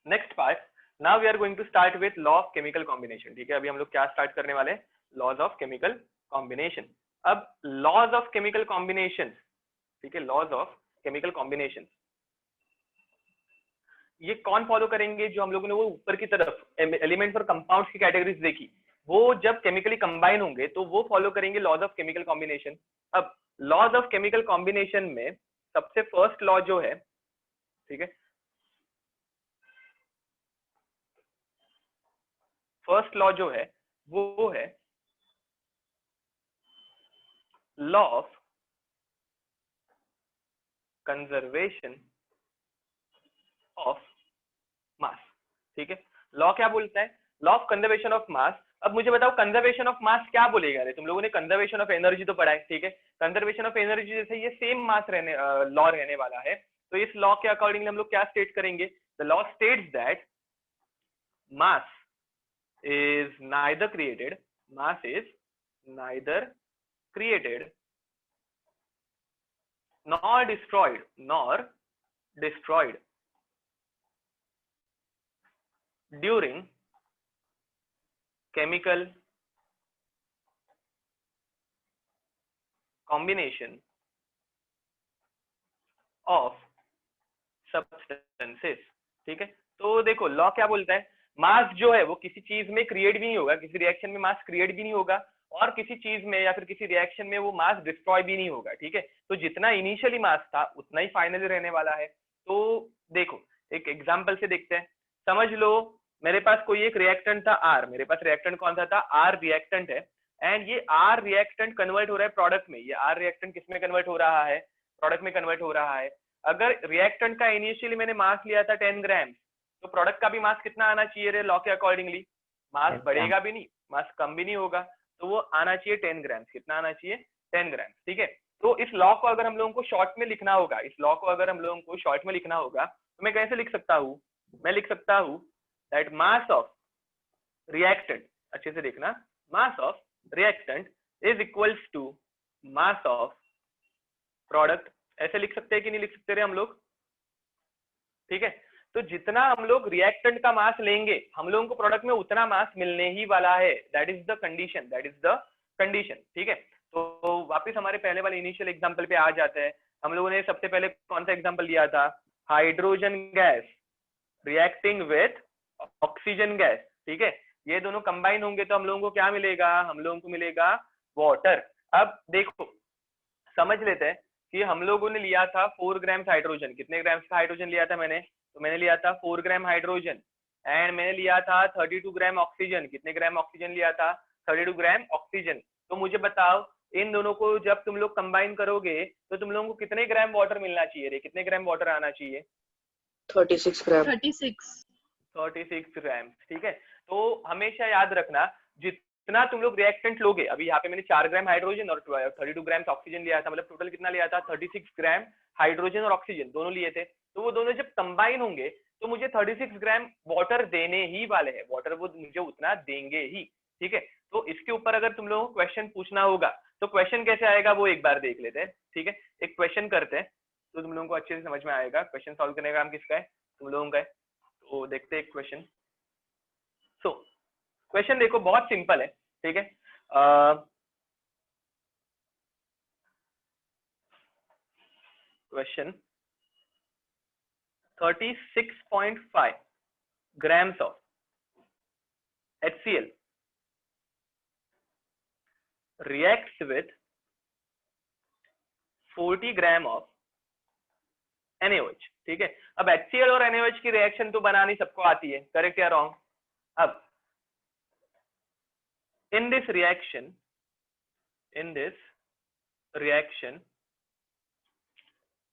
next part, now we are going to start with law of chemical combination. ठीक है, अभी हम लोग क्या स्टार्ट करने वाले, लॉज ऑफ केमिकल कॉम्बिनेशन। अब लॉज ऑफ केमिकल कॉम्बिनेशन, ठीक है, लॉज ऑफ केमिकल कॉम्बिनेशन ये कौन फॉलो करेंगे, जो हम लोगों ने वो ऊपर की तरफ एलिमेंट्स और कंपाउंड्स की कैटेगरीज देखी, वो जब केमिकली कंबाइन होंगे तो वो फॉलो करेंगे लॉज ऑफ केमिकल कॉम्बिनेशन। अब लॉज ऑफ केमिकल कॉम्बिनेशन में सबसे फर्स्ट लॉ जो है, ठीक है, फर्स्ट लॉ जो है वो है law of conservation of mass. ठीक है, लॉ क्या बोलता है, law of conservation of mass. अब मुझे बताओ कंजर्वेशन ऑफ मास क्या बोलेगा रे, तुम लोगों ने कंजर्वेशन ऑफ एनर्जी तो पढ़ा है, ठीक है, कंजर्वेशन ऑफ एनर्जी जैसे ये सेम मास रहने लॉ रहने वाला है, तो इस लॉ के अकॉर्डिंगली हम लोग क्या स्टेट करेंगे, the law states that mass is neither created, mass is neither created nor destroyed during chemical combination of substances। ठीक है, तो देखो लॉ क्या बोलता है, मास जो है वो किसी चीज में क्रिएट भी नहीं होगा, किसी रिएक्शन में मास क्रिएट भी नहीं होगा, और किसी चीज में या फिर किसी रिएक्शन में वो मास डिस्ट्रॉय भी नहीं होगा। ठीक है, तो जितना इनिशियली मास था उतना ही फाइनली रहने वाला है। तो देखो एक एग्जांपल से देखते हैं, समझ लो मेरे पास कोई एक रिएक्टेंट था आर, मेरे पास रिएक्टेंट कौन सा था, आर रिएक्टेंट है, एंड ये आर रिएक्टेंट कन्वर्ट हो रहा है प्रोडक्ट में। ये आर रिएक्टेंट किसमें कन्वर्ट हो रहा है, प्रोडक्ट में कन्वर्ट हो रहा है। अगर रिएक्टेंट का इनिशियली मैंने मास लिया था 10 ग्राम, तो प्रोडक्ट का भी मास कितना आना चाहिए रे लॉ के अकॉर्डिंगली, मास बढ़ेगा भी नहीं मास कम भी नहीं होगा, तो वो आना चाहिए 10 ग्राम। कितना आना चाहिए, 10 ग्राम। ठीक है, तो इस लॉ को अगर हम लोगों को शॉर्ट में लिखना होगा, इस लॉ को अगर हम लोगों को शॉर्ट में लिखना होगा तो मैं कैसे लिख सकता हूँ, मैं लिख सकता हूँ दैट मास ऑफ रिएक्टेंट, अच्छे से देखना, mass of reactant is equals to mass of product. ऐसे लिख सकते हैं कि नहीं लिख सकते रे हम लोग, ठीक है, तो जितना हम लोग रिएक्टेंट का मास लेंगे हम लोगों को प्रोडक्ट में उतना मास मिलने ही वाला है, that is the condition, that is the condition. ठीक है, तो वापस हमारे पहले वाले इनिशियल एग्जांपल पे आ जाते हैं। हम लोगों ने सबसे पहले कौन सा एग्जांपल लिया था, hydrogen gas reacting with oxygen gas. ठीक है, ये दोनों कंबाइन होंगे तो हम लोगों को क्या मिलेगा, हम लोगों को मिलेगा वाटर। अब देखो समझ लेते हैं कि हम लोगों ने लिया था 4 ग्राम हाइड्रोजन, कितने ग्राम का हाइड्रोजन लिया था मैंने, तो मैंने लिया था 4 ग्राम हाइड्रोजन, एंड मैंने लिया था 32 ग्राम ऑक्सीजन। कितने ग्राम ऑक्सीजन लिया था, 32 ग्राम ऑक्सीजन। तो मुझे बताओ इन दोनों को जब तुम लोग कंबाइन करोगे तो तुम लोगों को कितने ग्राम वाटर मिलना चाहिए रे, कितने ग्राम वाटर आना चाहिए, 36 ग्राम। 36 ग्राम। ठीक है, तो हमेशा याद रखना जितना तुम लोग रिएक्टेंट लोगे, अभी यहाँ पे मैंने 4 ग्राम हाइड्रोजन और 32 ग्राम ऑक्सीजन लिया था, मतलब टोटल कितना लिया था, 36 ग्राम हाइड्रोजन और ऑक्सीजन दोनों लिए थे। तो वो दोनों जब कंबाइन होंगे तो मुझे 36 ग्राम वाटर देने ही वाले हैं, वाटर वो मुझे उतना देंगे ही। ठीक है, तो इसके ऊपर अगर तुम लोगों को क्वेश्चन पूछना होगा तो क्वेश्चन कैसे आएगा वो एक बार देख लेते हैं। ठीक है, एक क्वेश्चन करते हैं तो तुम लोगों को अच्छे से समझ में आएगा। क्वेश्चन सॉल्व करने का काम किसका है, तुम लोगों का है। तो देखते हैं क्वेश्चन। सो क्वेश्चन देखो बहुत सिंपल है। ठीक है, question 36.5 grams of HCl reacts with 40 gram of NaOH। ठीक है, अब HCl और NaOH की रिएक्शन तो बनानी सबको आती है, करेक्ट या रॉन्ग। अब in this reaction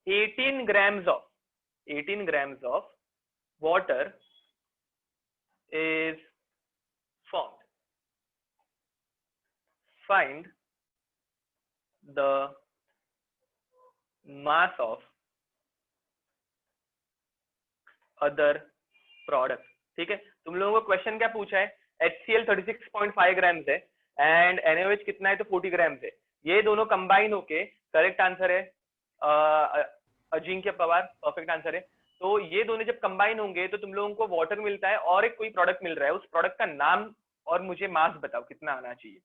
18 grams of 18 grams of water is formed. Find the mass of other product. ठीक है, तुम लोगों को क्वेश्चन क्या पूछा है, HCl 36.5 ग्राम्स है एंड NaOH कितना है, तो 40 ग्राम्स है. ये दोनों कंबाइन होके करेक्ट आंसर है अजिंक्य पवार, परफेक्ट आंसर है. तो ये दोनों जब कंबाइन होंगे तो तुम लोगों को वाटर मिलता है और एक कोई प्रोडक्ट मिल रहा है, उस प्रोडक्ट का नाम और मुझे मास बताओ कितना आना चाहिए.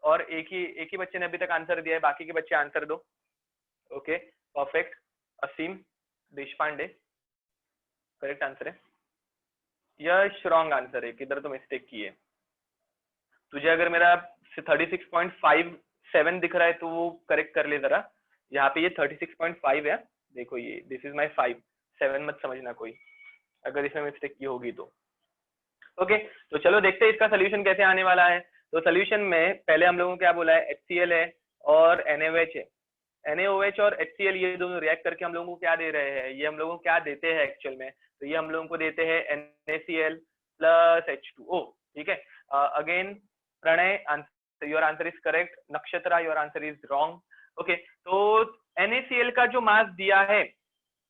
और एक ही बच्चे ने अभी तक आंसर दिया है, बाकी के बच्चे आंसर दो. Okay perfect. Aseem Deshpande correct answer है. यश रॉन्ग आंसर है, किधर तो मिस्टेक की है. तुझे अगर मेरा 36.57 दिख रहा है तो वो करेक्ट कर ले जरा. यहाँ पे ये 36.5 है, देखो ये दिस इज माय 5, 7 मत समझना कोई अगर इसमें मिस्टेक की होगी तो. ओके तो चलो देखते हैं इसका सोल्यूशन कैसे आने वाला है. तो सोल्यूशन में पहले हम लोगों को क्या बोला है, HCl है और NaOH है. NaOH और HCl ये दोनों रिएक्ट करके हम लोगों को क्या दे रहे हैं, ये हम लोगों को क्या देते हैं एक्चुअल में, तो ये हम लोगों को देते हैं NaCl प्लस H2O. ठीक है. Again Pranay your answer is correct. Nakshatra your answer is wrong. Okay तो NaCl का जो मास दिया है,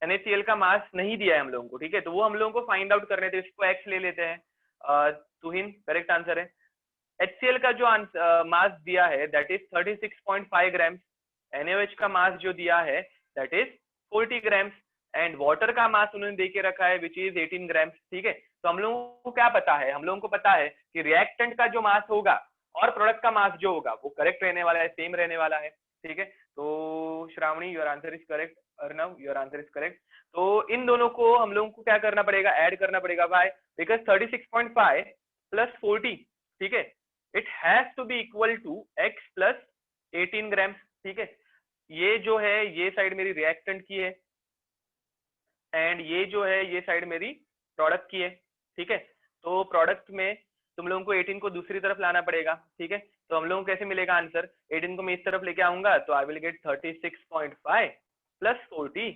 NaCl का मास नहीं दिया है हम लोगों को. ठीक है, तो वो हम लोगों को फाइंड आउट करने थे, इसको X ले लेते हैं. तुहिन करेक्ट आंसर है. HCl का जो मास दिया है दैट इज 36.5 ग्राम्स. NaOH का मास जो दिया है that is 40 grams and water का मास उन्होंने दे के रखा है विच इज 18 ग्राम्स. ठीक है, तो हम लोगों को क्या पता है, हम लोगों को पता है कि रिएक्टेंट का जो मास होगा और प्रोडक्ट का मास जो होगा वो करेक्ट रहने वाला है, सेम रहने वाला है. ठीक है, तो Shravani your answer is correct. Arnav your answer is correct. तो इन दोनों को हम लोगों को क्या करना पड़ेगा, ऐड करना पड़ेगा. बाय बिकॉज 36.5 प्लस 40, ठीक है, it has to be equal to X plus 18 grams. ठीक है, ये जो है ये साइड मेरी रिएक्टेंट की है एंड ये जो है ये साइड मेरी प्रोडक्ट की है. ठीक है, तो प्रोडक्ट में तुम लोगों को 18 को दूसरी तरफ लाना पड़ेगा. ठीक है, तो हम लोगों को कैसे मिलेगा आंसर, 18 को मैं इस तरफ लेके आऊंगा तो I will get 36.5 plus 40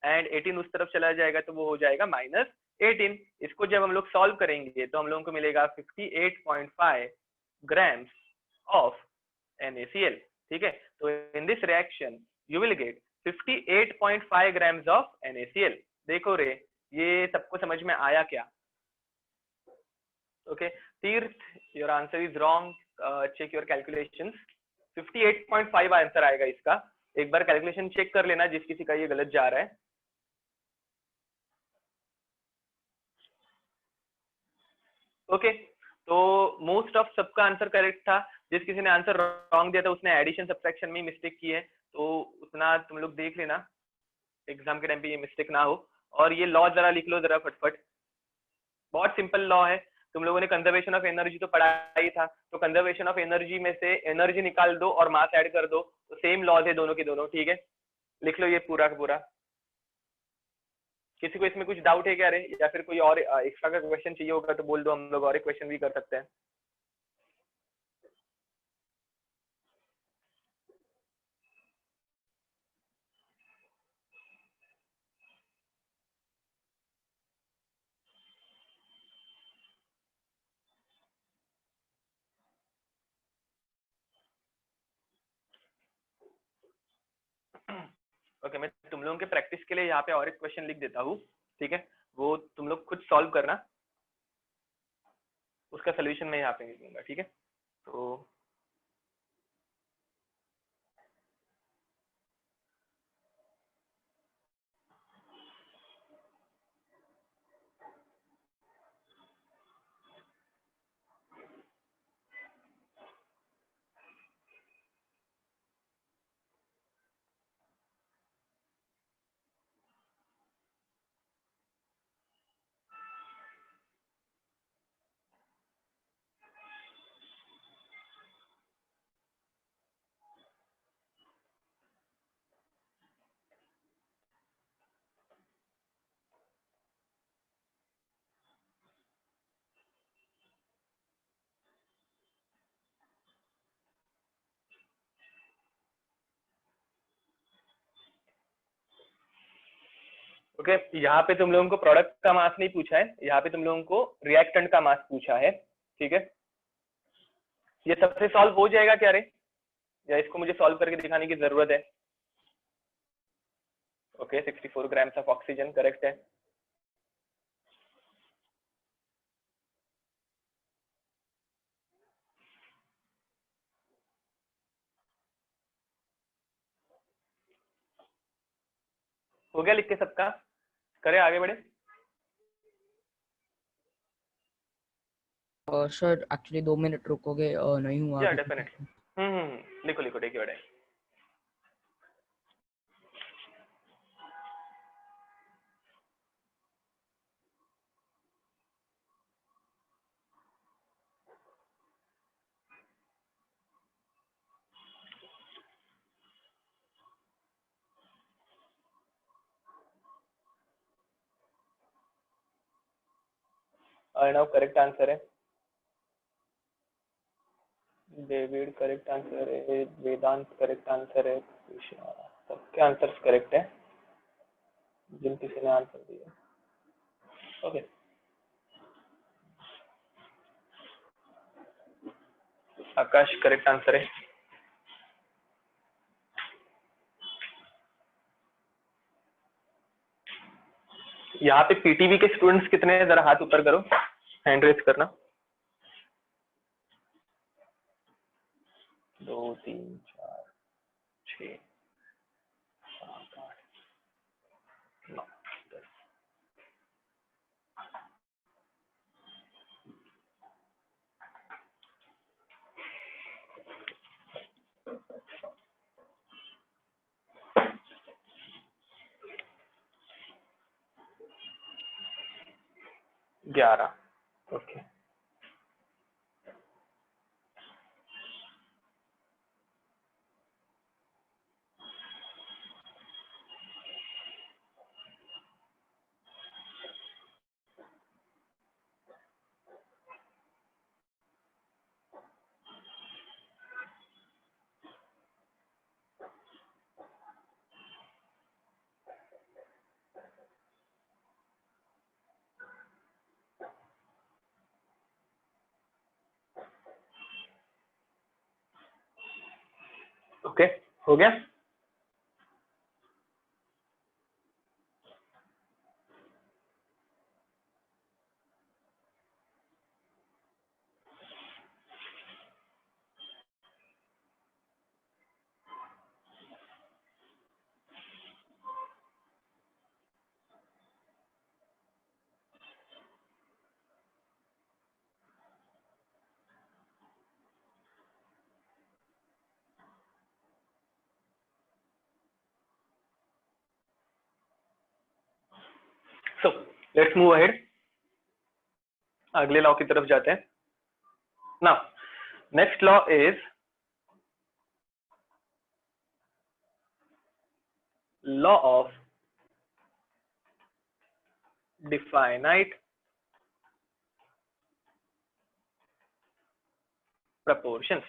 and 18 उस तरफ चला जाएगा तो वो हो जाएगा माइनस 18. इसको जब हम लोग सॉल्व करेंगे तो हम लोगों को मिलेगा 58.5 grams of NaCl. ठीक है, तो in this reaction you will get 58.5 grams of NaCl. देखो रे ये सबको समझ में आया क्या. Okay Tirth your answer is wrong. Check your calculations. 58.5 answer आएगा इसका. एक बार कैलकुलेशन चेक कर लेना जिस किसी का ये गलत जा रहा है. ओके तो मोस्ट ऑफ सबका आंसर करेक्ट था. जिस किसी ने आंसर रॉन्ग दिया था उसने एडिशन सब्ट्रैक्शन में मिस्टेक की है, तो उतना तुम लोग देख लेना एग्जाम के टाइम पे ये मिस्टेक ना हो. और ये लॉ जरा लिख लो जरा फटफट. बहुत सिंपल लॉ है. तुम लोगों ने कंजर्वेशन ऑफ एनर्जी तो पढ़ा ही था, तो कंजर्वेशन ऑफ एनर्जी में से एनर्जी निकाल दो और मास ऐड कर दो, तो सेम लॉज है दोनों के दोनों. ठीक है, लिख लो ये पूरा का पूरा. किसी को इसमें कुछ डाउट है क्या रे, या फिर कोई और एक्स्ट्रा का क्वेश्चन चाहिए होगा तो बोल दो, हम लोग और एक क्वेश्चन भी कर सकते हैं. ओके मैं तुम लोगों के प्रैक्टिस के लिए यहाँ पे और एक क्वेश्चन लिख देता हूँ. ठीक है, वो तुम लोग खुद सॉल्व करना, उसका सोल्यूशन मैं यहाँ पे लिख दूंगा. ठीक है, तो ओके यहाँ पे तुम लोगों को प्रोडक्ट का मास नहीं पूछा है, यहाँ पे तुम लोगों को रिएक्टेंट का मास पूछा है, ठीक है। ये सबसे सॉल्व हो जाएगा क्या रे, या इसको मुझे सॉल्व करके दिखाने की जरूरत है? Okay 64 grams of oxygen correct है। हो गया लिख के सबका, करे आगे बढ़े। सर एक्चुअली 2 मिनट रुकोगे? नहीं हुआ या अभी। डेफिनेटली लिखो लिखो take your time. Arnav correct answer है, डेविड करेक्ट आंसर है, वेदांत करेक्ट आंसर है, सबके आंसर्स करेक्ट है जिन किसी ने आंसर दिया। ओके आकाश करेक्ट आंसर है। यहाँ पे पीटीवी के स्टूडेंट्स कितने हैं, जरा हाथ ऊपर करो, हैंड रेज करना। 2 3 4 6 7 8 9 10। ग्यारह। ओके ओके हो गया। सो लेट्स मूव अहेड, अगले लॉ की तरफ जाते हैं। Now next law is law of definite proportions.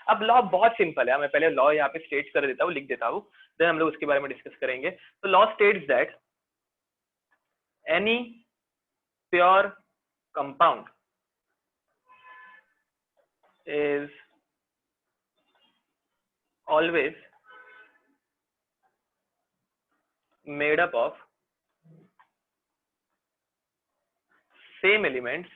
अब लॉ बहुत सिंपल है, मैं पहले लॉ यहाँ पे स्टेट कर देता हूँ, लिख देता हूँ, देन हम लोग उसके बारे में डिस्कस करेंगे। तो law states that any pure compound is always made up of same elements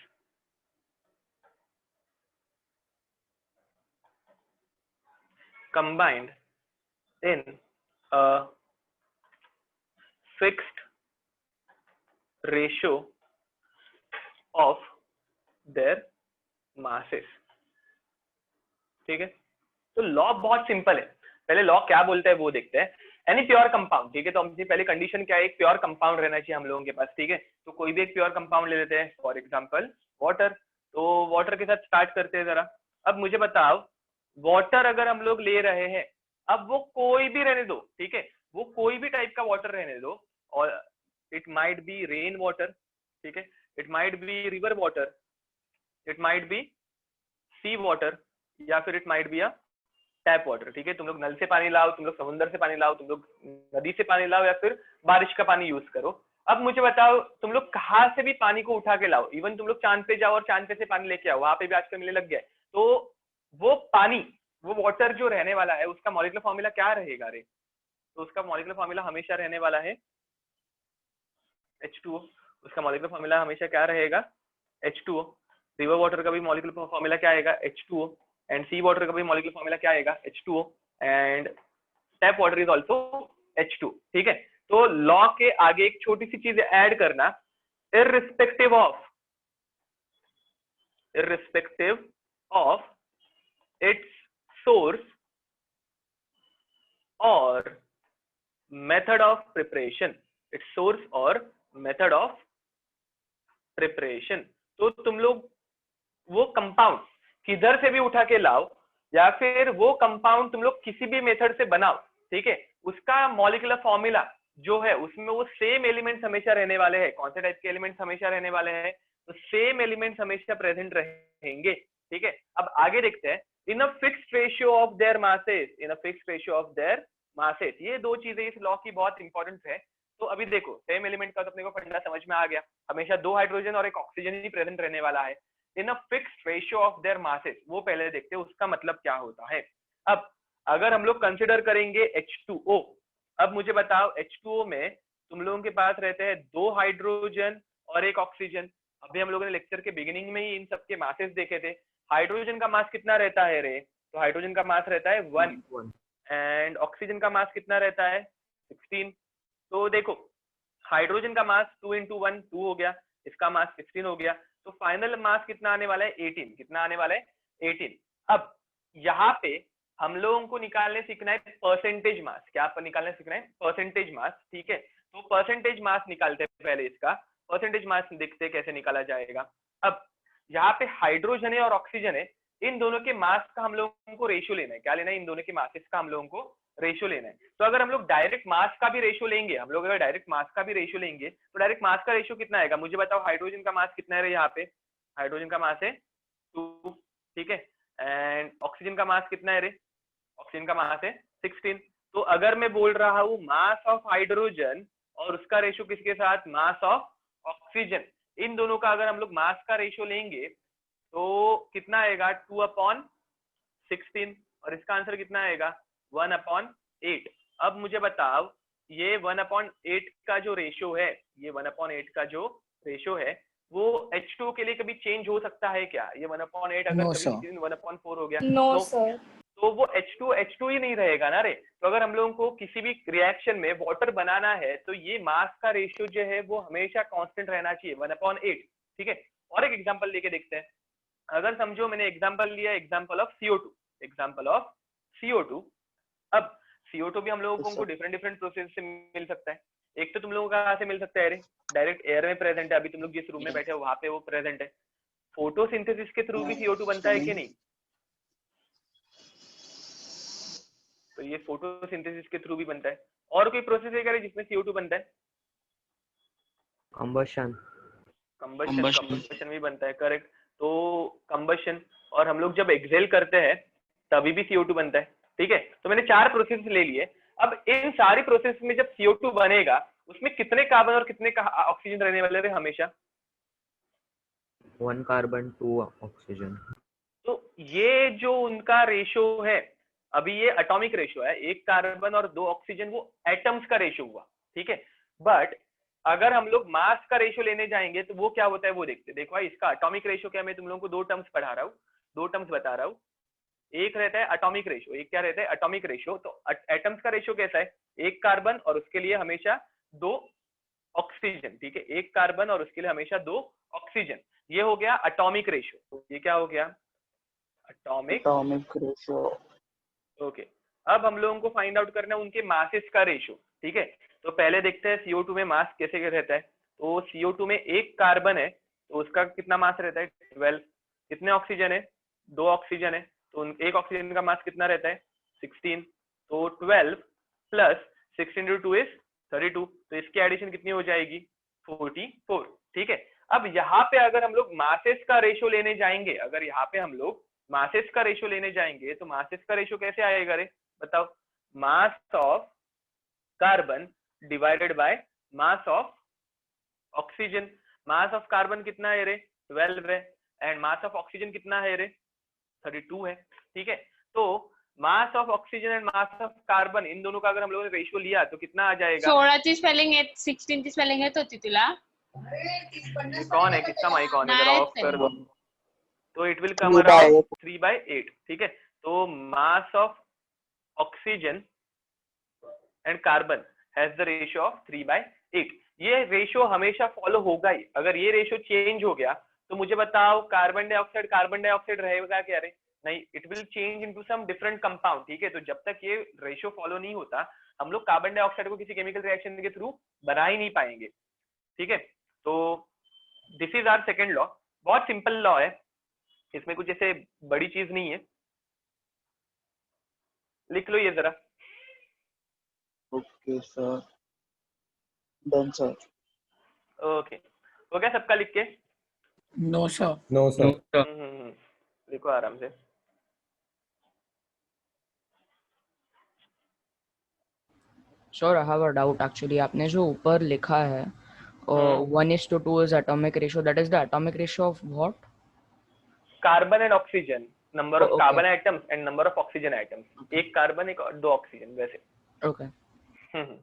combined in a fixed ratio of their masses। ठीक है, तो लॉ बहुत सिंपल है, पहले लॉ क्या बोलता है वो देखते हैं। एनी प्योर कंपाउंड, ठीक है, तो हमसे पहले कंडीशन क्या है, एक प्योर कंपाउंड रहना चाहिए हम लोगों के पास, ठीक है। तो कोई भी एक प्योर कंपाउंड ले लेते हैं, फॉर एग्जांपल वाटर। तो वाटर के साथ स्टार्ट करते हैं जरा। अब मुझे बताओ, वाटर अगर हम लोग ले रहे हैं, अब वो कोई भी रहने दो, ठीक है, वो कोई भी टाइप का वाटर रहने दो, और it might be rain water, ठीक है, it might be river water, it might be sea water, या फिर it might be a tap water, ठीक है। तुम लोग नल से पानी लाओ, तुम लोग समुद्र से पानी लाओ, तुम लोग नदी से पानी लाओ, या फिर बारिश का पानी यूज करो, अब मुझे बताओ तुम लोग कहाँ से भी पानी को उठा के लाओ, इवन तुम लोग चांद पे जाओ और चांद पे से पानी लेके आओ, वहां पे भी आजकल मिलने लग गया है, तो वो पानी, वो वाटर जो रहने वाला है उसका मॉलिक्यूलर फॉर्मूला क्या रहेगा रे? तो उसका मॉलिक्यूलर फॉर्मूला हमेशा रहने वाला है H2O। उसका मॉलिक्यूलर फॉर्मूला हमेशा क्या रहेगा? H2O। रिवर वाटर का भी मॉलिक्यूलर फॉर्मूला क्या आएगा? H2O। एंड सी वाटर का भी मॉलिक्यूलर फॉर्मूला क्या आएगा? H2O। And tap water is also H2। ठीक है, तो लॉ के आगे एक छोटी सी चीज ऐड करना, irrespective of its source or method of preparation, its source और method of preparation। तो तुम लोग वो कंपाउंड किधर से भी उठा के लाओ या फिर वो कंपाउंड तुम लोग किसी भी मेथड से बनाओ, ठीक है, उसका मॉलिक्यूलर फॉर्मूला जो है उसमें वो सेम एलिमेंट्स हमेशा रहने वाले हैं। कौन से टाइप के एलिमेंट्स हमेशा रहने वाले हैं? तो सेम एलिमेंट्स हमेशा प्रेजेंट रहेंगे। ठीक है, अब आगे देखते हैं, in a fixed ratio of their masses, in a fixed ratio of their masses. ये दो चीजें इस लॉ की बहुत इंपॉर्टेंट है। तो अभी देखो सेम एलिमेंट का तो अपने को फंडा समझ में आ गया, हमेशा दो हाइड्रोजन और एक ऑक्सीजन ही प्रेजेंट रहने वाला है in a fixed ratio of their masses. वो पहले देखते हैं उसका मतलब क्या होता है। अब अगर हम लोग कंसिडर करेंगे H2O, अब मुझे बताओ H2O में तुम लोगों के पास रहते हैं दो हाइड्रोजन और एक ऑक्सीजन। अभी हम लोगों ने लेक्चर के बिगिनिंग में ही इन सबके मासेस देखे थे। हाइड्रोजन का मास कितना रहता है रे? तो हाइड्रोजन का मास रहता है 1 एंड ऑक्सीजन का मास कितना रहता है? 16। तो देखो हाइड्रोजन का मास 2 into 1 2 हो गया, इसका मास 16 हो गया, तो फाइनल मास कितना आने वाला है? 18। कितना आने वाला है? 18। अब यहाँ पे हम लोगों को निकालने सीखना है परसेंटेज मास। क्या पर निकालने सीखना है? Percentage mass. ठीक है, तो परसेंटेज मास निकालते हैं पहले, इसका परसेंटेज मास देखते कैसे निकाला जाएगा। अब यहाँ पे हाइड्रोजन है और ऑक्सीजन है, इन दोनों के मास का हम लोगों को रेशियो लेना है। क्या लेना है? इन दोनों के मासेस का हम लोगों को रेशियो लेना है। तो अगर हम लोग डायरेक्ट मास का भी रेशियो लेंगे, हम लोग अगर डायरेक्ट मास का भी रेशियो लेंगे तो डायरेक्ट मास का रेशियो कितना आएगा? मुझे बताओ हाइड्रोजन का मास कितना है यहाँ पे? हाइड्रोजन का मास है 2। ठीक है, एंड ऑक्सीजन का मास कितना है रे? ऑक्सीजन का मास है 16। तो अगर मैं बोल रहा हूँ मास ऑफ हाइड्रोजन और उसका रेशियो किसके साथ? मास ऑफ ऑक्सीजन, इन दोनों का अगर हम लोग मास का रेशियो लेंगे तो कितना आएगा? 2/16। और इसका आंसर कितना आएगा? 1/8। अब मुझे बताओ ये 1/8 का जो रेशियो है, ये 1/8 का जो रेशियो है वो H2 के लिए कभी चेंज हो सकता है क्या? ये 1/8 अगर कभी किसी दिन 1/4 हो गया नो सर, तो वो H2 ही नहीं रहेगा ना रे। तो अगर हम लोगों को किसी भी रिएक्शन में वाटर बनाना है तो ये मास का रेशियो जो है वो हमेशा कांस्टेंट रहना चाहिए 1/8। ठीक है, और एक एग्जांपल लेके देखते हैं। अगर समझो मैंने एग्जांपल लिया, example of CO2, example of CO2। अब CO2 भी हम लोगों को डिफरेंट डिफरेंट प्रोसेस से मिल सकता है। एक तो तुम लोगों का कहाँ से मिल सकता है रे? डायरेक्ट एयर में प्रेजेंट है, अभी तुम लोग जिस रूम में बैठे हो वहां पे वो प्रेजेंट है। फोटोसिंथेसिस के थ्रू भी CO2 बनता है कि नहीं? तो ये फोटोसिंथेसिस के थ्रू भी बनता है। और कोई प्रोसेस है क्या जिसमें CO2 बनता है? कंबशन भी बनता है, करेक्ट। तो कंबशन, और हम लोग जब एक्सहेल करते हैं तभी भी CO2 बनता है। ठीक है, तो मैंने 4 प्रोसेस ले लिए। अब इन सारी प्रोसेस में जब CO2 बनेगा उसमें कितने कार्बन और कितने ऑक्सीजन रहने वाले थे हमेशा? 1 कार्बन 2 ऑक्सीजन। तो ये जो उनका रेशियो है, अभी ये एटॉमिक रेशियो है, 1 कार्बन और 2 ऑक्सीजन, वो एटम्स का रेशियो हुआ। ठीक है, बट अगर हम लोग मास का रेशियो लेने जाएंगे तो वो क्या होता है वो देखते। देखो भाई इसका एटॉमिक रेशियो क्या, मैं तुम लोगों को 2 टर्म्स पढ़ा रहा हूँ, 2 टर्म्स बता रहा हूँ। एक रहता है एटॉमिक रेशियो, एक क्या रहता है? Atomic ratio. तो एटम्स का रेशियो कैसा है? 1 कार्बन और उसके लिए हमेशा 2 ऑक्सीजन। ठीक है, 1 कार्बन और उसके लिए हमेशा 2 ऑक्सीजन, ये हो गया एटॉमिक रेशियो। ये क्या हो गया? Atomic ratio. ओके, अब हम लोगों को फाइंड आउट करना है उनके मासेस का रेशियो। ठीक है, तो पहले देखते हैं CO2 में मास कैसे रहता है। तो CO2 में 1 कार्बन है तो उसका कितना मास रहता है? 12। कितने ऑक्सीजन है? 2 ऑक्सीजन है, तो एक ऑक्सीजन का मास कितना रहता है? 16। तो 12 प्लस 16 into 2 is 32। तो इसकी एडिशन कितनी हो जाएगी? 44। ठीक है, अब यहाँ पे अगर हम लोग मासेस का रेशियो लेने जाएंगे, अगर यहाँ पे हम लोग मासेस का रेशियो लेने जाएंगे तो मासेस का रेशियो कैसे आएगा रे? बताओ। मास of carbon divided by mass of oxygen, mass of carbon कितना है रे, 12 है, एंड मास ऑफ ऑक्सीजन कितना है रे, 32 है, ठीक है। तो mass of oxygen and mass of carbon, इन दोनों का अगर हम लोगों ने रेशियो लिया तो कितना आ जाएगा? 16ची स्पेलिंग आहे, 16ची स्पेलिंग येत होती तुला? ये कौन है, किसका माइक ऑन है, जरा ऑफ कर दो। तो it will come 3 by around 8. 3/8, ठीक है। तो mass of oxygen and carbon has the ratio of 3/8। ये रेशियो हमेशा फॉलो होगा ही। अगर ये रेशियो चेंज हो गया तो मुझे बताओ कार्बन डाइऑक्साइड रहेगा क्या रे? नहीं, it will change into some different compound, ठीक है। तो जब तक ये रेशियो फॉलो नहीं होता हम लोग कार्बन डाइऑक्साइड को किसी केमिकल रिएक्शन के थ्रू बना ही नहीं पाएंगे, ठीक है। तो this is our second law, बहुत सिंपल लॉ है, इसमें कुछ ऐसे बड़ी चीज नहीं है, लिख लो ये जरा। Okay, sir. Done, sir. Okay, हो गया सबका लिख के? No sir. No, sir. लिखो आराम से। Sure, I have a doubt actually. आपने जो ऊपर लिखा है 1:2 is atomic ratio. That is the atomic ratio of what? Carbon and oxygen, number of Okay. Carbon atoms and number of oxygen atoms. एक कार्बन एक और 2 ऑक्सीजन, वैसे। Okay. Hmm.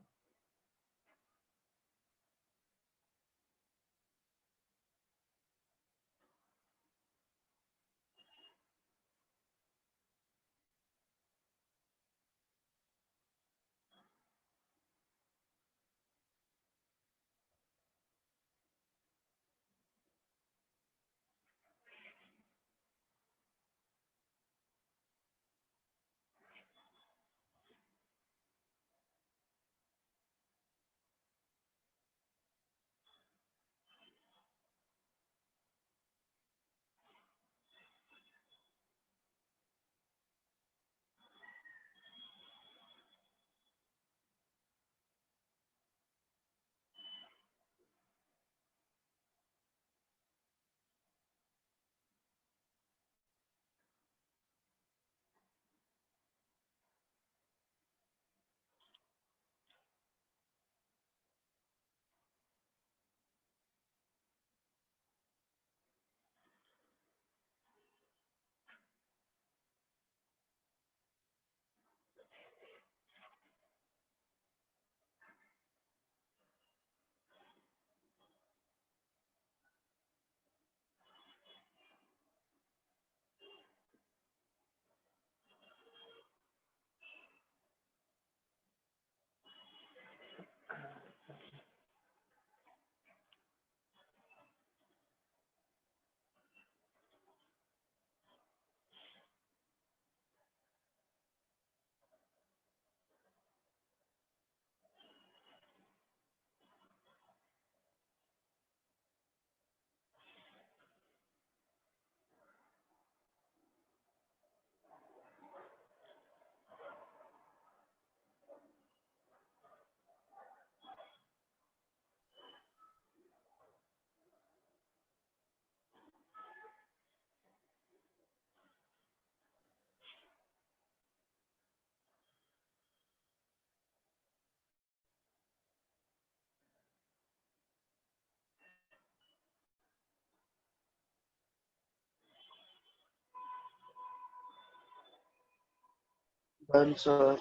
Done, sir.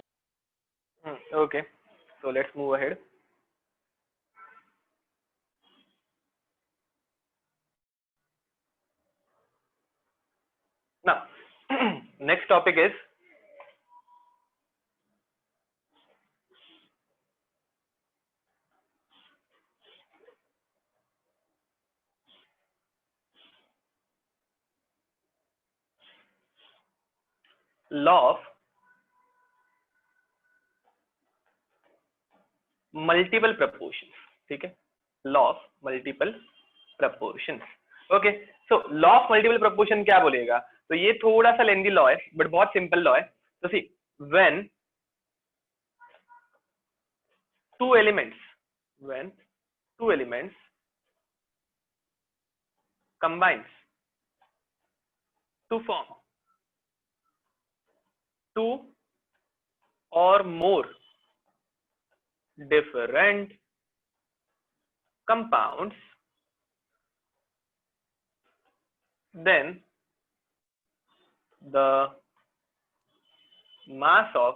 Okay, so let's move ahead. Now, next topic is law of multiple proportions, ठीक है। Law of multiple proportions, okay. So law of multiple proportion क्या बोलेगा? तो ये थोड़ा सा लेंदी लॉ है बट बहुत सिंपल लॉ है। तो see, when two elements combines to form two or more different compounds, then the mass of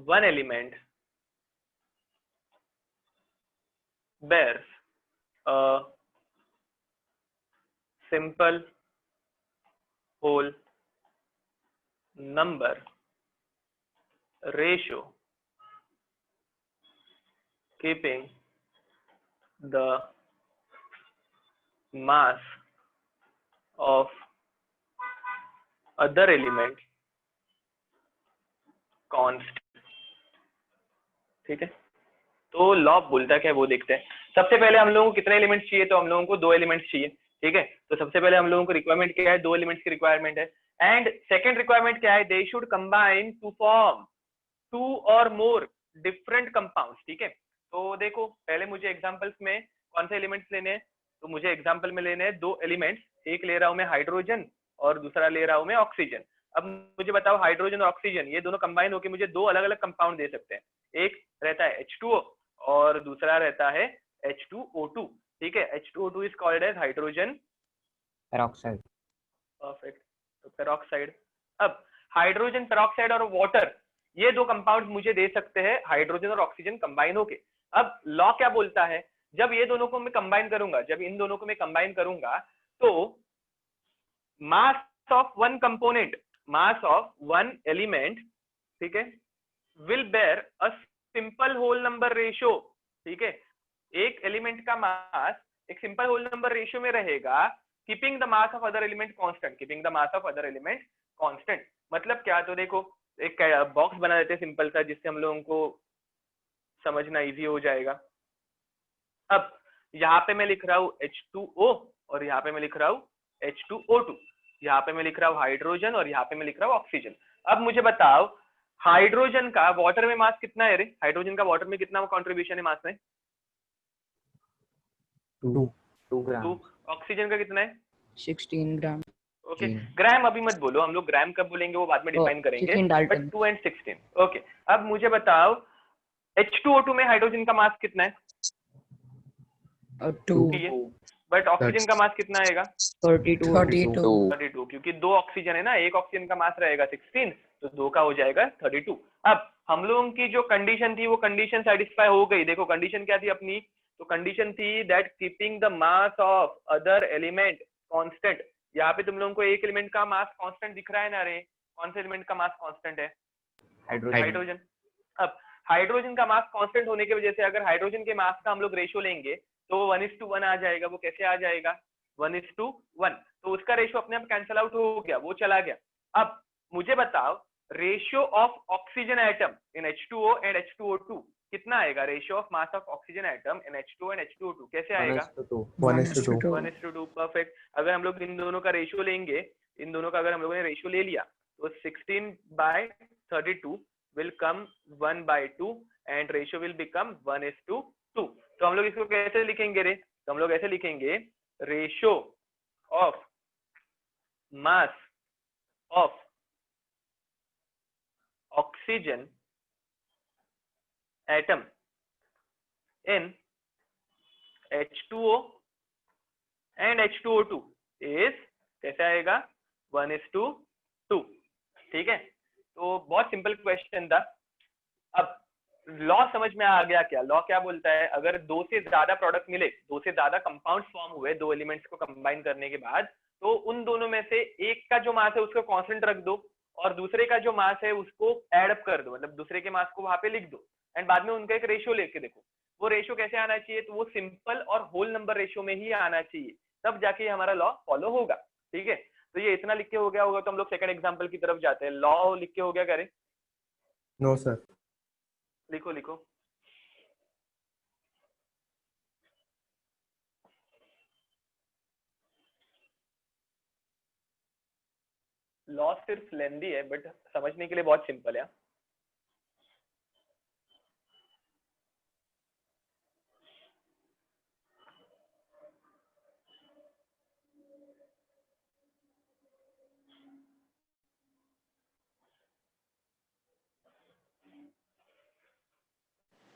one element bears a simple whole number ratio, keeping the mass of other element constant. ठीक है, तो लॉ बोलता क्या है वो देखते हैं. सबसे पहले हम लोगों को कितने एलिमेंट्स चाहिए, तो हम लोगों को 2 एलिमेंट्स चाहिए. ठीक है, तो सबसे पहले हम लोगों को रिक्वायरमेंट क्या है, 2 एलिमेंट्स की रिक्वायरमेंट है. एंड सेकंड रिक्वायरमेंट क्या है, they should combine to form 2 और मोर डिफरेंट कंपाउंड्स. ठीक है, तो देखो पहले मुझे एग्जांपल्स में कौन से एलिमेंट्स लेने हैं, तो मुझे एग्जांपल में लेने हैं 2 एलिमेंट्स. एक ले रहा हूं मैं हाइड्रोजन और दूसरा ले रहा हूं मैं ऑक्सीजन. अब मुझे बताओ हाइड्रोजन और ऑक्सीजन ये दोनों कंबाइन होकर मुझे 2 अलग अलग कंपाउंड दे सकते हैं. एक रहता है H2O और दूसरा रहता है H2O2. ठीक है, H2O2 is called as hydrogen peroxide. Perfect, तो पेरोक्साइड. अब हाइड्रोजन पेरोक्साइड और वाटर ये 2 कंपाउंड मुझे दे सकते हैं हाइड्रोजन और ऑक्सीजन कंबाइन होके. अब लॉ क्या बोलता है, जब ये दोनों को मैं कंबाइन करूंगा, जब इन दोनों को मैं कंबाइन करूंगा तो mass of one component, mass of one element, ठीक है, will bear a simple whole number ratio. ठीक है, एक एलिमेंट का मास एक सिंपल होल नंबर रेशियो में रहेगा, keeping the mass of other element constant, keeping the mass of other element constant. मतलब क्या, तो देखो एक बॉक्स बना देते हैं सिंपल सा, जिससे हम लोगों को समझना इजी हो जाएगा. अब यहाँ पे मैं लिख रहा हूँ H2O और यहाँ पे मैं लिख रहा हूँ H2O2. यहाँ पे मैं लिख रहा हूँ हाइड्रोजन और यहाँ पे मैं लिख रहा हूँ ऑक्सीजन. अब मुझे बताओ हाइड्रोजन का वाटर में मास कितना है रे, हाइड्रोजन का वाटर में कितना कॉन्ट्रीब्यूशन है मास में, 2 ग्राम. ऑक्सीजन का कितना है, 16 ग्राम. ओके. ग्राम अभी मत बोलो, हम लोग ग्राम कब बोलेंगे वो बाद में डिफाइन करेंगे, 16 बट 2 and 16. ओके, अब मुझे बताओ H2O2 में हाइड्रोजन का मास कितना है, 2. बट ऑक्सीजन का मास कितना आएगा, 32. क्योंकि 2 ऑक्सीजन है ना, एक ऑक्सीजन का मास रहेगा 16, तो 2 का हो जाएगा 32. अब हम लोगों की जो कंडीशन थी वो कंडीशन सेटिस्फाई हो गई. देखो कंडीशन क्या थी अपनी, तो कंडीशन थी that keeping the mass of other element constant. यहाँ पे तुम लोगों को एक एलिमेंट का मास कांस्टेंट दिख रहा है ना रे, कौन से एलिमेंट का मास कांस्टेंट है, हाइड्रोजन. अब हाइड्रोजन का मास कांस्टेंट होने की वजह से अगर हाइड्रोजन के मास का हम लोग रेशियो लेंगे तो वो 1:1 आ जाएगा. वो कैसे आ जाएगा, 1:1. तो उसका रेशियो अपने आप कैंसिल आउट हो गया, वो चला गया. अब मुझे बताओ ratio of oxygen atom in H2O and H2O2 कितना आएगा, ratio of mass of oxygen atom in H2O and H2O2 कैसे आएगा, 1:2. परफेक्ट. अगर हम लोग इन दोनों का रेशियो लेंगे, इन दोनों का अगर हम लोगों ने रेशियो ले लिया तो 16/32 will come 1/2 and ratio will become 1:2. तो हम लोग इसको कैसे लिखेंगे रे, तो हम लोग ऐसे लिखेंगे ratio of mass of oxygen atom in H2O and H2O2 is कैसे आएगा, 1:2. ठीक है, तो बहुत सिंपल क्वेश्चन था. अब लॉ समझ में आ गया क्या, लॉ क्या बोलता है, अगर 2 से ज्यादा प्रोडक्ट मिले, 2 से ज्यादा कंपाउंड फॉर्म हुए 2 एलिमेंट्स को कंबाइन करने के बाद, तो उन दोनों में से एक का जो मास है उसको कांस्टेंट रख दो और दूसरे का जो मास है उसको एड अप कर दो, मतलब दूसरे के मास को वहां पे लिख दो एंड बाद में उनका एक रेशियो लेके देखो. वो रेशियो कैसे आना चाहिए, तो वो सिंपल और होल नंबर रेशियो में ही आना चाहिए, तब जाके हमारा लॉ फॉलो होगा. ठीक है, तो ये इतना लिख के हो गया होगा, तो हम लोग सेकंड एग्जांपल की तरफ जाते हैं. लॉ लिख के हो गया, करें, नो सर. लिखो लिखो. लॉ सिर्फ लेंदी है बट समझने के लिए बहुत सिंपल है.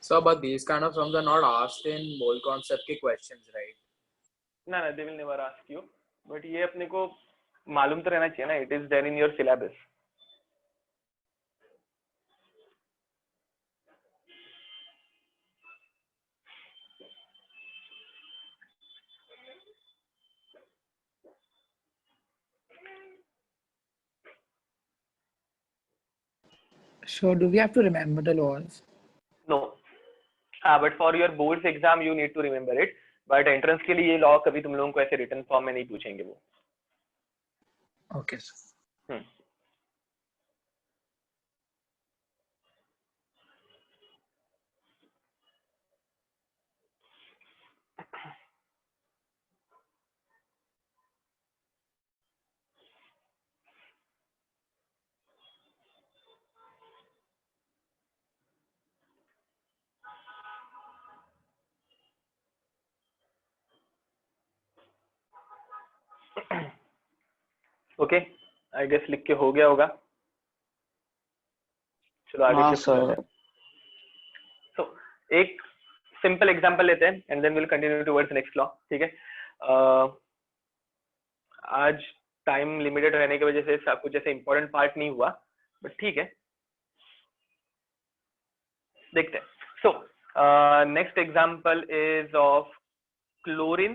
So, but these kind of terms are not asked in mole concept के questions, right? ना ना, they will never ask you, but ये अपने को मालूम तो रहना चाहिए ना, it is there in your syllabus. So do we have to remember the laws? No, but for your boards exam you need to remember it. But entrance के लिए ये law कभी तुम लोगों को ऐसे written form में नहीं पूछेंगे वो. Okay, sir. Okay, I guess लिख के हो गया होगा. चलो आगे हाँ शिफ्ट करते हैं. सो एक सिंपल एग्जांपल लेते हैं and then will continue towards next law. ठीक है, आज टाइम लिमिटेड रहने की वजह से सब कुछ ऐसे इंपॉर्टेंट पार्ट नहीं हुआ, बट ठीक है, देखते हैं. So next example is of chlorine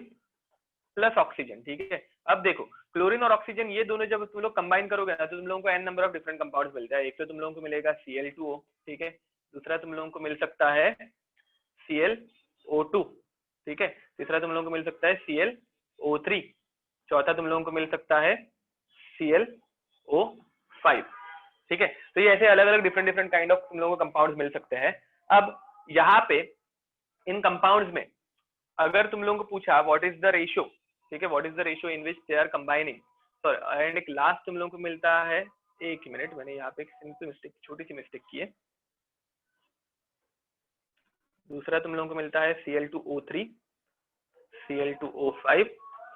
plus oxygen. ठीक है, अब देखो क्लोरीन और ऑक्सीजन ये दोनों जब तुम लोग कंबाइन करोगे ना तो तुम लोगों को n number of different compounds मिलता है. एक तो तुम लोगों को मिलेगा Cl2O, ठीक है, दूसरा तुम लोगों को मिल सकता है ClO2, ठीक है, तीसरा तुम लोगों को मिल सकता है ClO3, चौथा तुम लोगों को मिल सकता है ClO5. ठीक है, तो ये ऐसे अलग अलग डिफरेंट काइंड ऑफ तुम लोगों को कंपाउंड्स मिल सकते हैं. अब यहाँ पे इन कंपाउंड्स में अगर तुम लोगों को पूछा व्हाट इज द रेशियो, ठीक है, what is the ratio in which they are combining, sorry, and एक लास्ट तुम लोगों को मिलता है, एक मिनट, मैंने यहाँ पे एक सिंपल मिस्टेक, छोटी सी मिस्टेक की है. दूसरा तुम लोगों को मिलता है Cl2O3, Cl2O5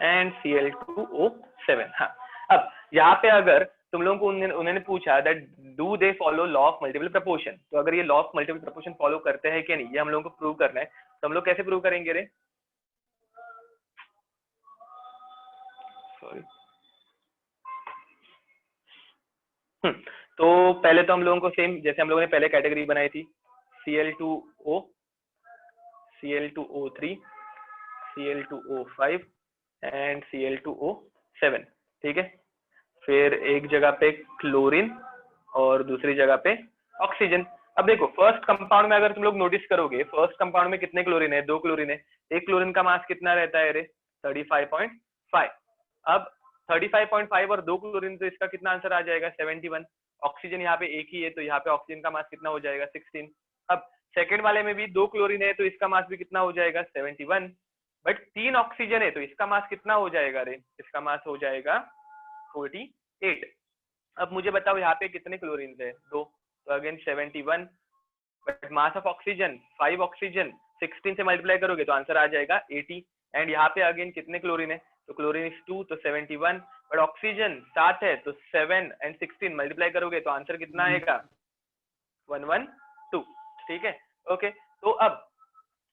एंड Cl2O7. हाँ, अब यहाँ पे अगर तुम लोगों को उन्होंने पूछा that do they follow law of multiple proportion, तो अगर ये law of multiple proportion follow करते हैं कि नहीं, ये हम लोगों को प्रूव करना है. तो हम लोग कैसे प्रूव करेंगे रे? सॉरी, तो पहले तो हम लोगों को सेम जैसे हम लोगों ने पहले कैटेगरी बनाई थी, Cl2O, Cl2O3, Cl2O5 and Cl2O7. ठीक है, फिर एक जगह पे क्लोरीन और दूसरी जगह पे ऑक्सीजन. अब देखो फर्स्ट कंपाउंड में अगर तुम लोग नोटिस करोगे, फर्स्ट कंपाउंड में कितने क्लोरीन है? 2 क्लोरीन है. एक क्लोरीन का मास कितना रहता है रे? 35.5. अब 35.5 और 2 क्लोरीन, तो इसका कितना आंसर आ जाएगा? 71. ऑक्सीजन यहाँ पे एक ही है, तो यहाँ पे ऑक्सीजन का मास कितना हो जाएगा? 16. अब सेकंड वाले में भी 2 क्लोरीन है, तो इसका मास भी कितना हो जाएगा? 71. बट 3 ऑक्सीजन है, तो इसका मास कितना हो जाएगा रे? इसका मास हो जाएगा 48. अब मुझे बताओ यहाँ पे कितने क्लोरीन है? 2, तो again 71. But mass of oxygen 5 oxygen, 16 से मल्टीप्लाई करोगे तो आंसर आ जाएगा 80. एंड यहाँ पे अगेन कितने क्लोरीन है? तो क्लोरीन इज 2, तो 71. बट ऑक्सीजन 7 है, तो 7 एंड 16 मल्टीप्लाई करोगे तो आंसर कितना आएगा? 112. ठीक है, ओके. तो अब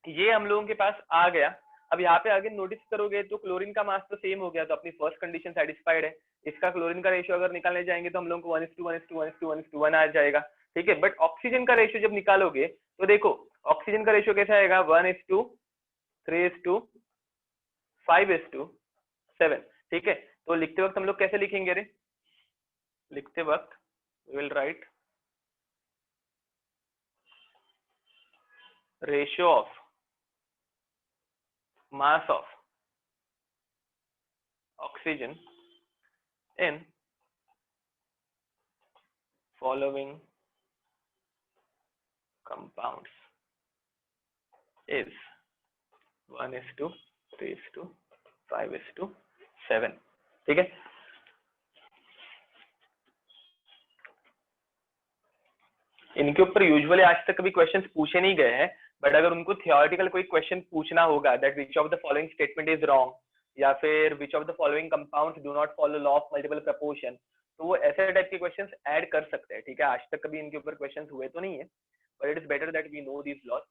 ये हम लोगों के पास आ गया. अब यहाँ पे अगेन नोटिस करोगे तो क्लोरीन का मास तो सेम हो गया, तो अपनी फर्स्ट कंडीशन सेटिस्फाइड है. इसका क्लोरीन का रेशियो अगर निकालने जाएंगे तो हम लोगों को 1:1:1:1:1 आ जाएगा. ठीक है, बट ऑक्सीजन का रेशियो जब निकालोगे तो देखो ऑक्सीजन का रेशियो कैसा आएगा? 1:3:5:7. ठीक है, तो लिखते वक्त हम लोग कैसे लिखेंगे रे? लिखते वक्त will write ratio of mass of oxygen in following compounds is 1:3:5:7. ठीक है, इनके ऊपर यूजुअली आज तक कभी क्वेश्चंस पूछे नहीं गए हैं, बट अगर उनको थियोरेटिकल कोई क्वेश्चन पूछना होगा that which of the following statement is wrong, या फिर which of the following compounds do not follow law of multiple proportion, तो वो ऐसे टाइप के क्वेश्चंस ऐड कर सकते हैं. ठीक है, आज तक कभी इनके ऊपर क्वेश्चंस हुए तो नहीं है, but it is better that we know these laws.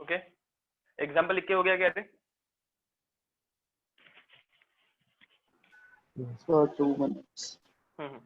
Okay, example लिख के हो गया क्या रे? Sir, 2 minutes. हम्म।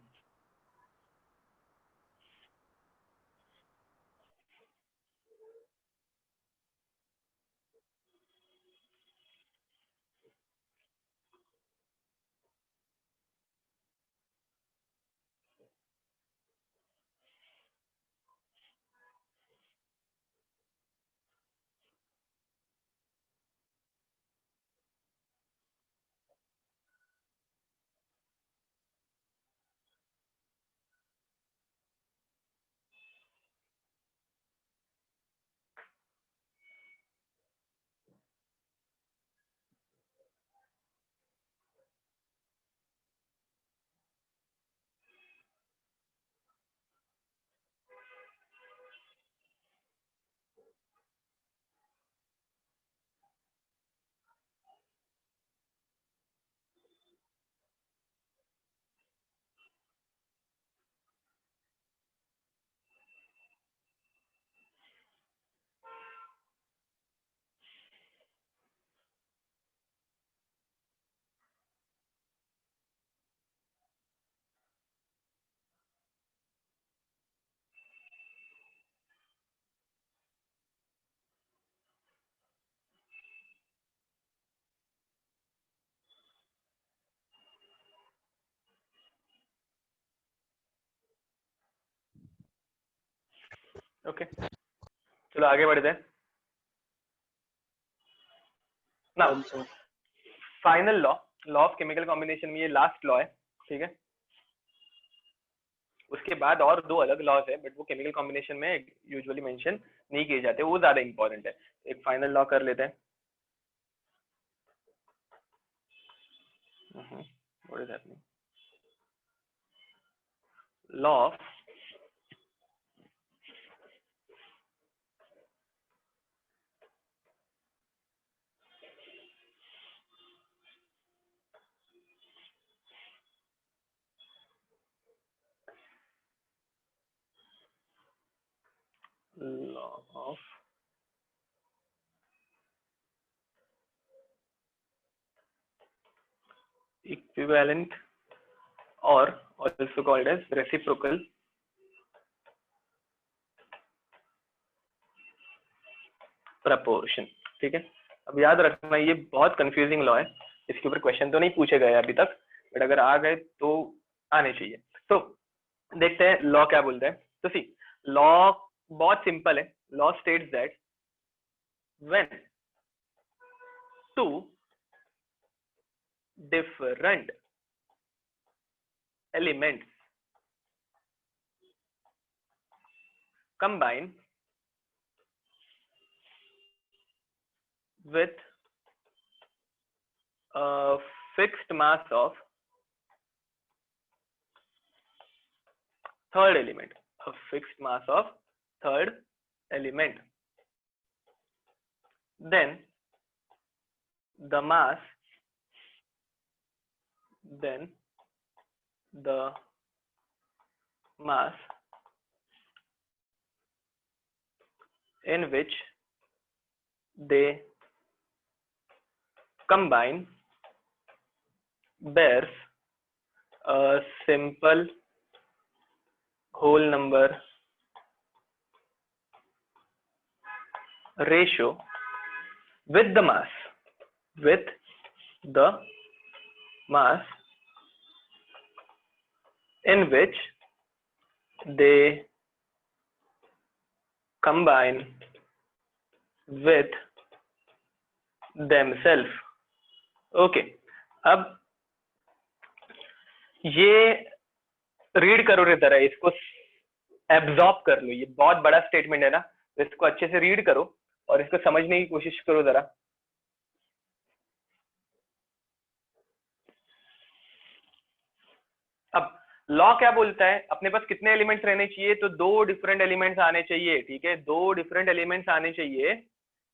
ओके, चलो आगे बढ़ते हैं ना। Done, sir. Final law, law of chemical combination में ये लास्ट लॉ है, ठीक है। उसके बाद और 2 अलग लॉज है, बट वो केमिकल कॉम्बिनेशन में यूजुअली मेंशन नहीं किए जाते, वो ज्यादा इंपॉर्टेंट है। एक फाइनल लॉ कर लेते हैं। What is happening? Law of equivalent or also called as reciprocal proportion, ठीक है। अब याद रखना ये बहुत कंफ्यूजिंग लॉ है, इसके ऊपर क्वेश्चन तो नहीं पूछे गए अभी तक, बट अगर आ गए तो आने चाहिए। तो देखते हैं लॉ क्या बोलते हैं। तो सी, लॉ बहुत सिंपल है। Law states that when 2 different elements combine with a fixed mass of third element, a fixed mass of third element, then the mass in which they combine bears a simple whole number ratio with the mass in which they combine with themselves। Okay, अब ये रीड करो रे तरह, इसको एब्जॉर्ब कर लो। ये बहुत बड़ा स्टेटमेंट है ना, तो इसको अच्छे से रीड करो और इसको समझने की कोशिश करो जरा। अब लॉ क्या बोलता है, अपने पास कितने एलिमेंट्स रहने चाहिए? तो 2 डिफरेंट एलिमेंट्स आने चाहिए, ठीक है, 2 डिफरेंट एलिमेंट्स आने चाहिए।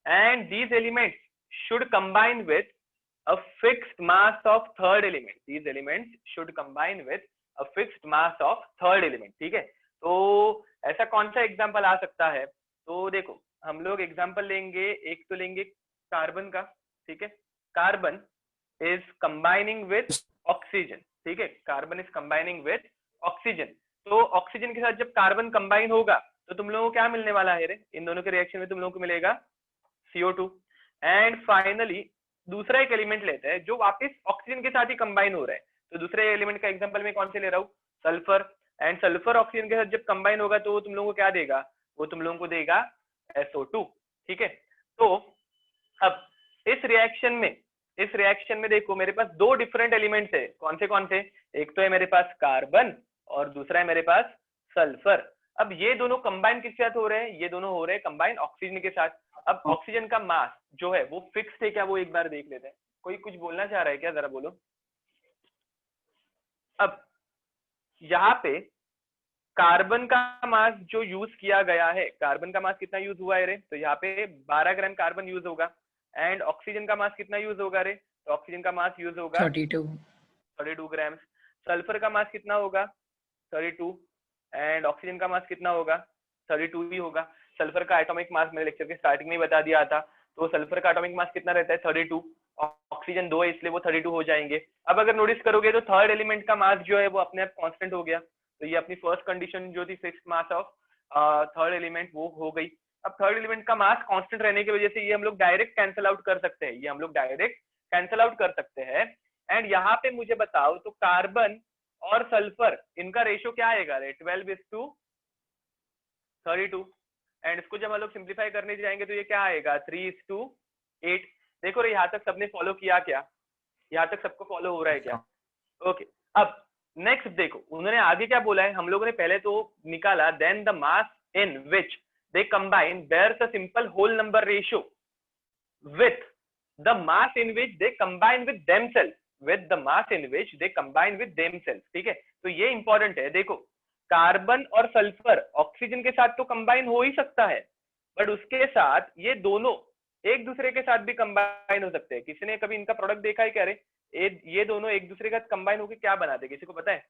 And these elements should combine with a fixed mass of third element, these elements should combine with a fixed mass of third element, ठीक है। तो ऐसा कौन सा एग्जांपल आ सकता है? तो देखो, हम लोग एग्जांपल लेंगे, एक तो लेंगे कार्बन का, ठीक है। Carbon is combining with oxygen, ठीक है, carbon is combining with oxygen. तो ऑक्सीजन के साथ जब कार्बन कंबाइन होगा तो तुम लोगों को क्या मिलने वाला है रे? इन दोनों के रिएक्शन में तुम लोगों को मिलेगा CO2। एंड फाइनली दूसरा एक एलिमेंट लेते हैं जो वापस ऑक्सीजन के साथ ही कंबाइन हो रहा है। तो दूसरे एलिमेंट का एग्जांपल मैं कौन से ले रहा हूँ? सल्फर। एंड सल्फर ऑक्सीजन के साथ जब कंबाइन होगा तो तुम लोगों को क्या देगा? वो तुम लोगों को देगा SO2, ठीक है। तो अब इस रिएक्शन में देखो मेरे पास दो डिफरेंट एलिमेंट्स है। कौन से? एक तो है मेरे पास कार्बन और दूसरा है मेरे पास सल्फर। अब ये दोनों कंबाइन किसके साथ हो रहे हैं? ये दोनों हो रहे हैं कंबाइन ऑक्सीजन के साथ। अब ऑक्सीजन का मास जो है वो फिक्स्ड है क्या? वो एक बार देख लेते हैं। कोई कुछ बोलना चाह रहा है क्या? जरा बोलो। अब यहाँ पे कार्बन का मास जो यूज किया गया है, कार्बन का मास कितना यूज हुआ है रे? तो यहाँ पे 12 ग्राम कार्बन यूज होगा। एंड ऑक्सीजन का मास कितना यूज होगा रे? तो ऑक्सीजन का मास यूज होगा 32 ग्राम। सल्फर का मास कितना होगा? 32। एंड ऑक्सीजन का मास कितना होगा? 32 ही होगा। सल्फर का एटॉमिक मास मैंने लेक्चर के स्टार्टिंग में बता दिया था। तो सल्फर का एटॉमिक मास कितना रहता है? 32। ऑक्सीजन 2 है इसलिए वो 32 हो जाएंगे। अब अगर नोटिस करोगे तो थर्ड एलिमेंट का मास जो है वो अपने आप कांस्टेंट हो गया। तो ये अपनी फर्स्ट कंडीशन जो थी fixed mass of third element वो हो गई। अब थर्ड एलिमेंट का मास कांस्टेंट रहने की वजह से ये हम लोग डायरेक्ट कैंसिल आउट कर सकते हैं, एंड यहाँ पे मुझे बताओ तो कार्बन और सल्फर इनका रेशियो क्या आएगा रे? 12:32। एंड इसको जब हम लोग सिंप्लीफाई करने जाएंगे तो ये क्या आएगा? 3:8। देखो रे यहाँ तक सबने फॉलो किया क्या? यहाँ तक सबको फॉलो हो रहा है क्या? ओके। अब नेक्स्ट देखो उन्होंने आगे क्या बोला है। हम लोगों ने पहले तो निकाला then the mass in which they combine bears a simple whole number ratio with the mass in which they combine with themselves, ठीक है। तो ये इंपॉर्टेंट है। देखो कार्बन और सल्फर ऑक्सीजन के साथ तो कंबाइन हो ही सकता है, बट उसके साथ ये दोनों एक दूसरे के साथ भी कंबाइन हो सकते हैं। किसी ने कभी इनका प्रोडक्ट देखा है क्या रे? ये दोनों एक दूसरे के साथ कंबाइन होकर क्या बनाते हैं? किसी को पता है?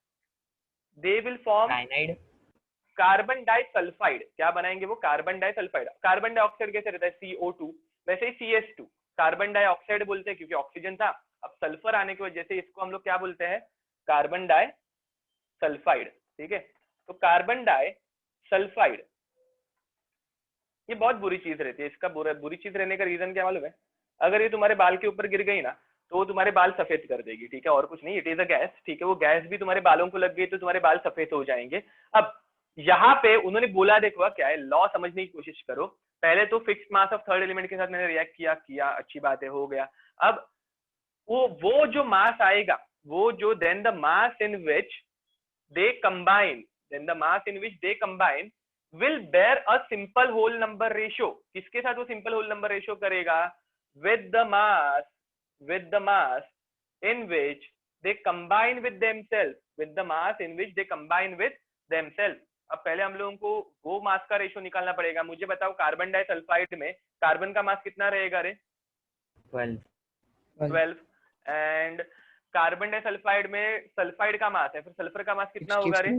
They will form cyanide. Carbon disulphide. क्या बनाएंगे वो? Carbon disulphide. कार्बन डाइऑक्साइड कैसे रहता है? CO2। वैसे ही CH2 कार्बन डाइऑक्साइड बोलते हैं क्योंकि ऑक्सीजन था। अब सल्फर आने की वजह से इसको हम लोग क्या बोलते हैं? कार्बन डाइसल्फाइड, ठीक है। तो कार्बन डाइसल्फाइड ये बहुत बुरी चीज रहती है। इसका बुरी चीज रहने का रीजन क्या मालूम है? अगर ये तुम्हारे बाल के ऊपर गिर गई ना तो वो तुम्हारे बाल सफेद कर देगी, ठीक है, और कुछ नहीं। इट इज अ गैस, ठीक है। वो गैस भी तुम्हारे बालों को लग गई तो तुम्हारे बाल सफेद हो जाएंगे। अब यहाँ पे उन्होंने बोला, देखो क्या है, लॉ समझने की कोशिश करो। पहले तो fixed mass of third element के साथ मैंने रिएक्ट किया, अच्छी बात है, हो गया। अब वो जो मास आएगा, वो जो then the mass in which they combine will bear a simple whole number ratio। किसके साथ वो सिंपल होल नंबर रेशियो करेगा? with the mass in which they combine with themselves। अब पहले हम लोगों को वो मास का रेशियो निकालना पड़ेगा। मुझे बताओ कार्बन डाइसल्फाइड में कार्बन का मास कितना रहेगा रे? 12। एंड कार्बन डाइसल्फाइड में सल्फाइड का मास है, फिर सल्फर का मास कितना होगा रे?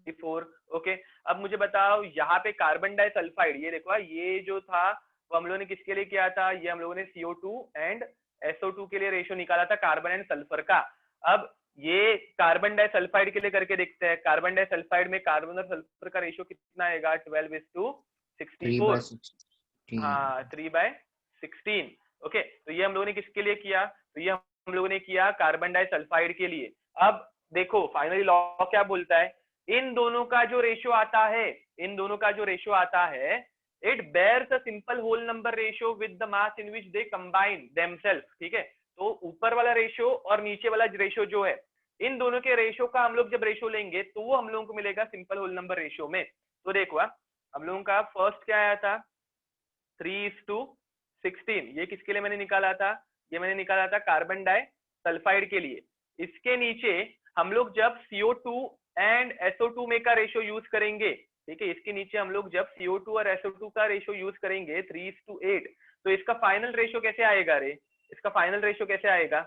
64। ओके। अब मुझे बताओ यहाँ पे कार्बन डाइसल्फाइड, ये देखो ये जो था वो हम लोगों ने किसके लिए किया था? ये हम लोगों ने CO2 एंड SO2 के लिए रेशियो निकाला था कार्बन एंड सल्फर का। अब ये कार्बन डाइसल्फाइड के लिए करके देखते हैं। कार्बन डाइसल्फाइड में कार्बन और सल्फर का रेशियो कितना आएगा? 12:64। हाँ, 3/16। ओके। तो ये हम लोगों ने किसके लिए किया? तो ये हम लोगों ने किया कार्बन डाइसल्फाइड के लिए। अब देखो फाइनली लॉ क्या बोलता है? इन दोनों का जो रेशियो आता है it bears a simple whole number ratio with the mass in which they combine themselves, ठीक है। तो ऊपर वाला रेशियो और नीचे वाला रेशियो जो है, इन दोनों के रेशियो का हम लोग जब रेशियो लेंगे तो वो हम लोगों को मिलेगा सिंपल होल नंबर रेशियो में। तो देखो हम लोगों का फर्स्ट क्या आया था? 3:16। ये किसके लिए मैंने निकाला था? ये मैंने निकाला था कार्बन डाइसल्फाइड के लिए। इसके नीचे हम लोग जब CO2 एंड SO2 में का रेशियो यूज करेंगे, ठीक है, इसके नीचे हम लोग जब CO2 और SO2 का रेशियो यूज करेंगे 3:8, तो इसका फाइनल रेशियो कैसे आएगा रे? इसका फाइनल रेशियो कैसे आएगा?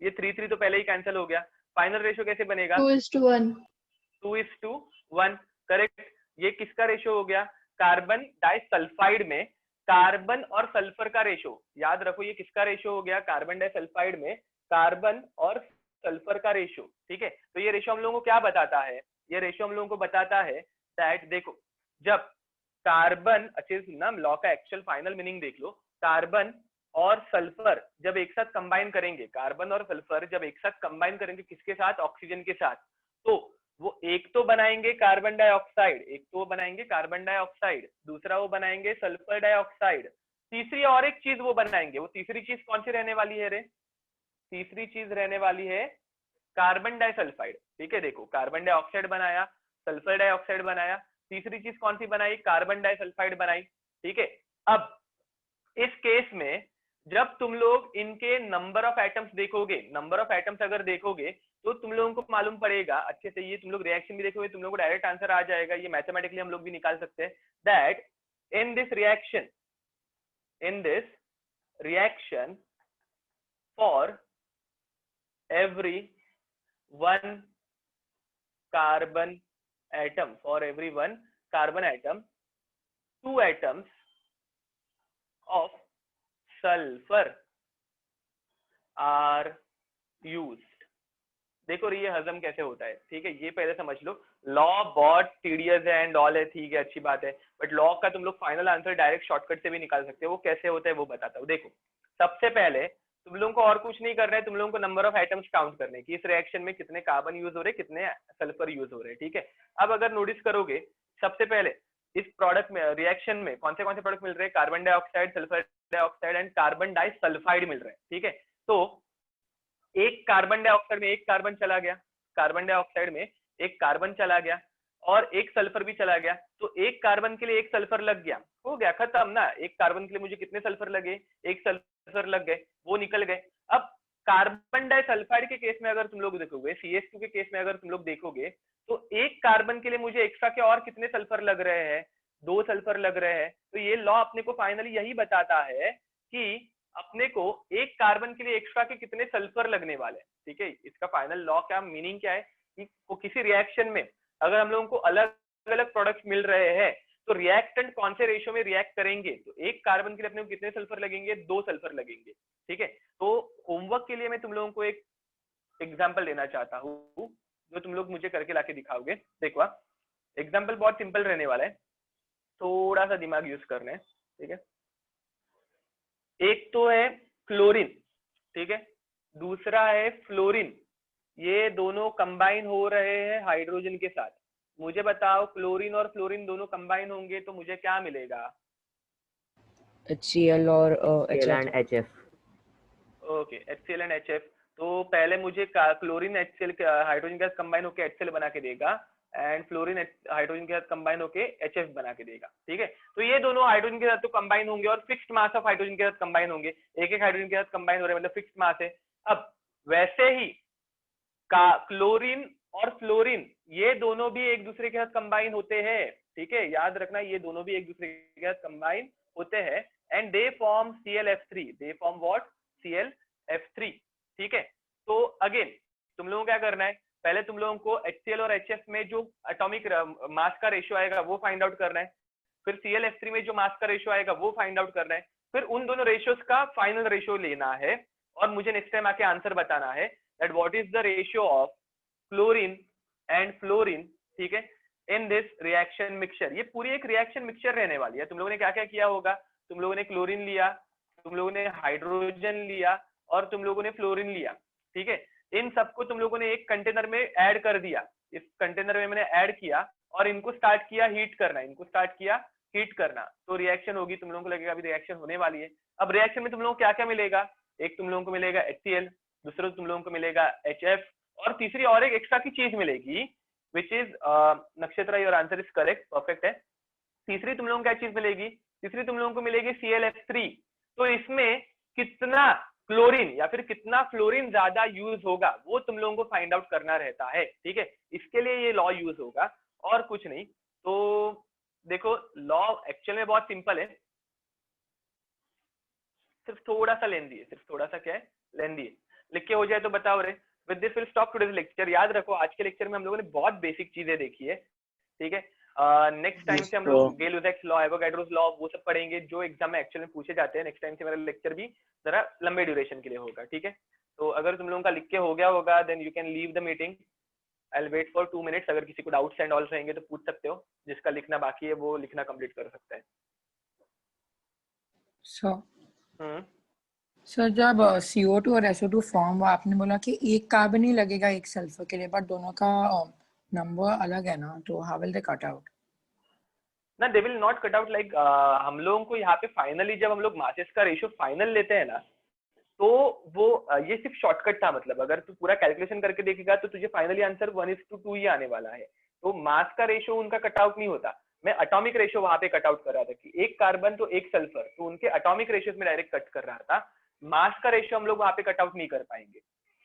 ये 3 तो पहले ही कैंसिल हो गया। फाइनल रेशियो कैसे बनेगा? 2:1। 2:1, करेक्ट। ये किसका रेशियो हो गया? कार्बन डाइसल्फाइड में कार्बन और सल्फर का रेशो, याद रखो ये किसका रेशो हो गया, कार्बन डाइसल्फाइड में कार्बन और सल्फर का रेशो, ठीक है। तो ये रेशो हम लोगों को क्या बताता है, ये रेशो हम लोगों को बताता है दैट देखो जब कार्बन, अच्छे से सुनना, लॉ का एक्चुअल फाइनल मीनिंग देख लो, कार्बन और सल्फर जब एक साथ कंबाइन करेंगे, कार्बन और सल्फर जब एक साथ कंबाइन करेंगे किसके साथ, ऑक्सीजन के साथ, तो वो एक तो बनाएंगे कार्बन डाइऑक्साइड, एक तो बनाएंगे कार्बन डाइऑक्साइड, दूसरा वो बनाएंगे सल्फर डाइऑक्साइड, तीसरी और एक चीज वो बनाएंगे, वो तीसरी चीज कौन सी रहने वाली है रे, तीसरी चीज रहने वाली है कार्बन डाइसल्फाइड, ठीक है। देखो कार्बन डाइऑक्साइड बनाया, सल्फर डाइऑक्साइड बनाया, तीसरी चीज कौन सी बनाई, कार्बन डाइसल्फाइड बनाई, ठीक है। अब इस केस में जब तुम लोग इनके नंबर ऑफ एटम्स देखोगे, नंबर ऑफ एटम्स अगर देखोगे तो तुम लोगों को मालूम पड़ेगा अच्छे से, ये तुम लोग रिएक्शन भी देखोगे तुम लोगों को डायरेक्ट आंसर आ जाएगा, ये मैथमेटिकली हम लोग भी निकाल सकते हैं that in this reaction for every one carbon atom, for every one carbon atom 2 atoms of sulfur are used। देखो ये हजम कैसे होता है, ठीक है, ये पहले समझ लो। लॉ बहुत टीडियस है एंड ऑल है, ठीक है, अच्छी बात है, बट लॉ का तुम लोग फाइनल आंसर डायरेक्ट शॉर्टकट से भी निकाल सकते हो, वो कैसे होता है वो बताता हूँ। देखो सबसे पहले तुम लोगों को और कुछ नहीं करना है, तुम लोगों को नंबर ऑफ एटम्स काउंट करने की, इस रिएक्शन में कितने कार्बन यूज हो रहे हैं, कितने सल्फर यूज हो रहे हैं, ठीक है। अब अगर नोटिस करोगे सबसे पहले इस प्रोडक्ट में, रिएक्शन में कौन से प्रोडक्ट मिल रहे हैं, carbon dioxide, sulphur dioxide and carbon disulphide मिल रहे हैं, ठीक है। तो एक कार्बन डाइऑक्साइड में एक कार्बन चला गया, कार्बन डाइऑक्साइड में एक कार्बन चला गया और एक सल्फर भी चला गया, तो एक कार्बन के लिए एक सल्फर लग गया, हो गया खत्म ना। एक कार्बन के लिए मुझे कितने सल्फर लगे, एक सल्फर लग गए, वो निकल गए। अब कार्बन डाइसल्फाइड के केस में अगर तुम लोग देखोगे, CH2 के केस में अगर तुम लोग देखोगे, तो एक कार्बन के लिए मुझे एक्स्ट्रा के और कितने सल्फर लग रहे हैं, 2 सल्फर लग रहे हैं। तो ये लॉ अपने को फाइनली यही बताता है कि अपने को एक कार्बन के लिए एक्स्ट्रा के कितने सल्फर लगने वाले हैं, ठीक है। इसका फाइनल लॉ क्या मीनिंग क्या है कि किसी रिएक्शन में अगर हम लोगों को अलग अलग प्रोडक्ट्स मिल रहे हैं तो रिएक्टेंट कौन से रेशियो में रिएक्ट करेंगे, तो एक कार्बन के लिए अपने को कितने सल्फर लगेंगे, 2 सल्फर लगेंगे, ठीक है। तो होमवर्क के लिए मैं तुम लोगों को एक एग्जांपल देना चाहता हूँ जो तुम लोग मुझे करके लाके दिखाओगे। देखो एग्जांपल बहुत सिंपल रहने वाला है, थोड़ा सा दिमाग यूज करना है, ठीक है। एक तो है क्लोरीन, ठीक है, दूसरा है फ्लोरीन, ये दोनों कंबाइन हो रहे हैं हाइड्रोजन के साथ। मुझे बताओ क्लोरीन और फ्लोरीन दोनों कंबाइन होंगे तो मुझे क्या मिलेगा, HCl और HCl and HF। Okay HCl and HF। तो पहले मुझे क्लोरीन HCl हाइड्रोजन के साथ कंबाइन होकर HCl बना के देगा एंड फ्लोरीन हाइड्रोजन के साथ कंबाइन होके HF बना के देगा, ठीक है। तो ये दोनों हाइड्रोजन के साथ तो कंबाइन होंगे और फिक्स्ड मास ऑफ हाइड्रोजन के साथ कंबाइन होंगे, एक एक हाइड्रोजन के साथ कंबाइन हो रहे हैं मतलब फिक्स्ड मास है। अब वैसे ही क्लोरीन और फ्लोरीन ये दोनों भी एक दूसरे के साथ कंबाइन होते हैं, ठीक है, याद रखना ये दोनों भी एक दूसरे के साथ कंबाइन होते हैं and they form ClF3, they form what, ClF3, ठीक है। तो अगेन तुम लोगों को क्या करना है, पहले तुम लोगों को HCl और HF में जो एटॉमिक मास का रेशियो आएगा वो फाइंड आउट करना है, फिर ClF3 में जो मास का रेशियो आएगा वो फाइंड आउट करना है, फिर उन दोनों रेशियोज का फाइनल रेशियो लेना है और मुझे नेक्स्ट टाइम आके आंसर बताना है that what is the ratio of chlorine and fluorine, ठीक है, इन दिस रिएक्शन मिक्सचर। ये पूरी एक रिएक्शन मिक्सचर रहने वाली है। तुम लोगों ने क्या क्या किया होगा, तुम लोगों ने क्लोरीन लिया, तुम लोगों ने हाइड्रोजन लिया और तुम लोगों ने फ्लोरीन लिया, ठीक है। इन सबको तुम लोगों ने एक कंटेनर में ऐड कर दिया, इस कंटेनर में मैंने ऐड किया और इनको स्टार्ट किया हीट करना, इनको स्टार्ट किया हीट करना, तो रिएक्शन होगी, तुम लोगों को लगेगा अभी रिएक्शन होने वाली है। अब रिएक्शन में तुम लोगों को क्या क्या मिलेगा, एक तुम लोगों को मिलेगा HCl, दूसरा तुम लोगों को मिलेगा HF और तीसरी और एक एक्स्ट्रा की चीज मिलेगी विच इज नक्षत्र, your answer is correct, perfect है। तीसरी तुम लोगों को क्या चीज मिलेगी, तीसरी तुम लोगों को मिलेगी ClF3। तो इसमें कितना क्लोरीन या फिर कितना फ्लोरीन ज्यादा यूज होगा वो तुम लोगों को फाइंड आउट करना रहता है, ठीक है। इसके लिए ये लॉ यूज होगा और कुछ नहीं। तो देखो लॉ एक्चुअल में बहुत सिंपल है, सिर्फ थोड़ा सा लेंदी है, सिर्फ थोड़ा सा क्या है, लेंदी है। लिख के हो जाए तो बताओ रे। With this will stop today's lecture. याद रखो आज के लेक्चर में हम लोगों ने बहुत बेसिक चीजें देखी है, ठीक है। नेक्स्ट टाइम से हम Yes, लोग sir. गेल-यूज़ेक्स लॉ, एवोगाड्रोस लॉ वो सब पढ़ेंगे जो एग्जाम में एक्चुअली पूछे जाते हैं। नेक्स्ट टाइम से मेरा लेक्चर भी जरा लंबे ड्यूरेशन के लिए होगा, ठीक है? तो अगर तुम लोगों का लिख के हो गया होगा then you can leave the meeting. I will wait for 2 minutes. अगर किसी को डाउट्स एंड ऑल रहेंगे तो पूछ सकते हो। जिसका लिखना बाकी है वो लिखना कंप्लीट कर सकता है। सर सर जब CO2 और SO2 फॉर्म हुआ, आपने बोला कि एक कार्बन ही लगेगा एक सल्फर के लिए, बट दोनों का नंबर अलग है ना, तो how will they cut out? ना they will not cut out like हम लोगों को यहाँ पे फाइनली जब हम लोग मासेस का रेशियो फाइनल लेते हैं ना, तो वो ये सिर्फ शॉर्टकट था। मतलब अगर तू पूरा कैलकुलेशन करके देखेगा तो तुझे फाइनली आंसर 1:2 ही आने वाला है। तो मास का रेशियो उनका कट आउट नहीं होता। मैं एटॉमिक रेशियो वहां पे कट आउट कर रहा था कि एक कार्बन तो एक सल्फर, तो उनके एटॉमिक रेशियोज में डायरेक्ट कट कर रहा था। मास का रेशियो हम लोग वहां पे कट आउट नहीं कर पाएंगे।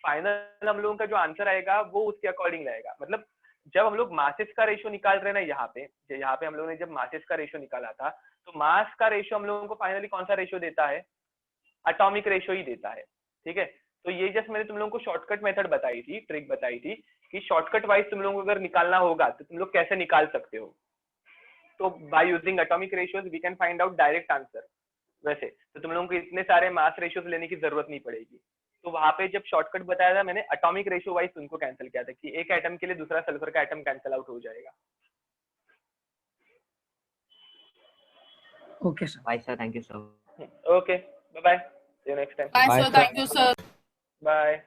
फाइनल हम लोगों का जो आंसर आएगा वो उसके अकॉर्डिंग रहेगा। मतलब जब हम लोग मासेस का रेशियो निकाल रहे हैं ना, यहाँ पे हम लोगों ने जब मासेस का रेशियो निकाला था, तो मास का रेशियो हम लोगों को फाइनली कौन सा रेशियो देता है? एटॉमिक रेशियो ही देता है, ठीक है? तो ये जस्ट मैंने तुम लोगों को शॉर्टकट मेथड बताई थी, ट्रिक बताई थी कि शॉर्टकट वाइज तुम लोगों को अगर निकालना होगा तो तुम लोग कैसे निकाल सकते हो। तो by using atomic ratios we can find out direct answer. वैसे तो तुम लोगों को इतने सारे मास रेशियोज लेने की जरूरत नहीं पड़ेगी। तो वहां पे जब शॉर्टकट बताया था मैंने, एटॉमिक रेशियो वाइज उनको कैंसिल किया था कि एक एटम के लिए दूसरा सल्फर का एटम कैंसिल आउट हो जाएगा। Okay sir. Bye, sir. Thank you, sir. Okay, bye bye, see you next time. Bye, Bye, sir. sir. Thank you, sir. Bye.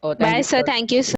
Oh, thank Bye, you, sir. sir. Thank you, sir.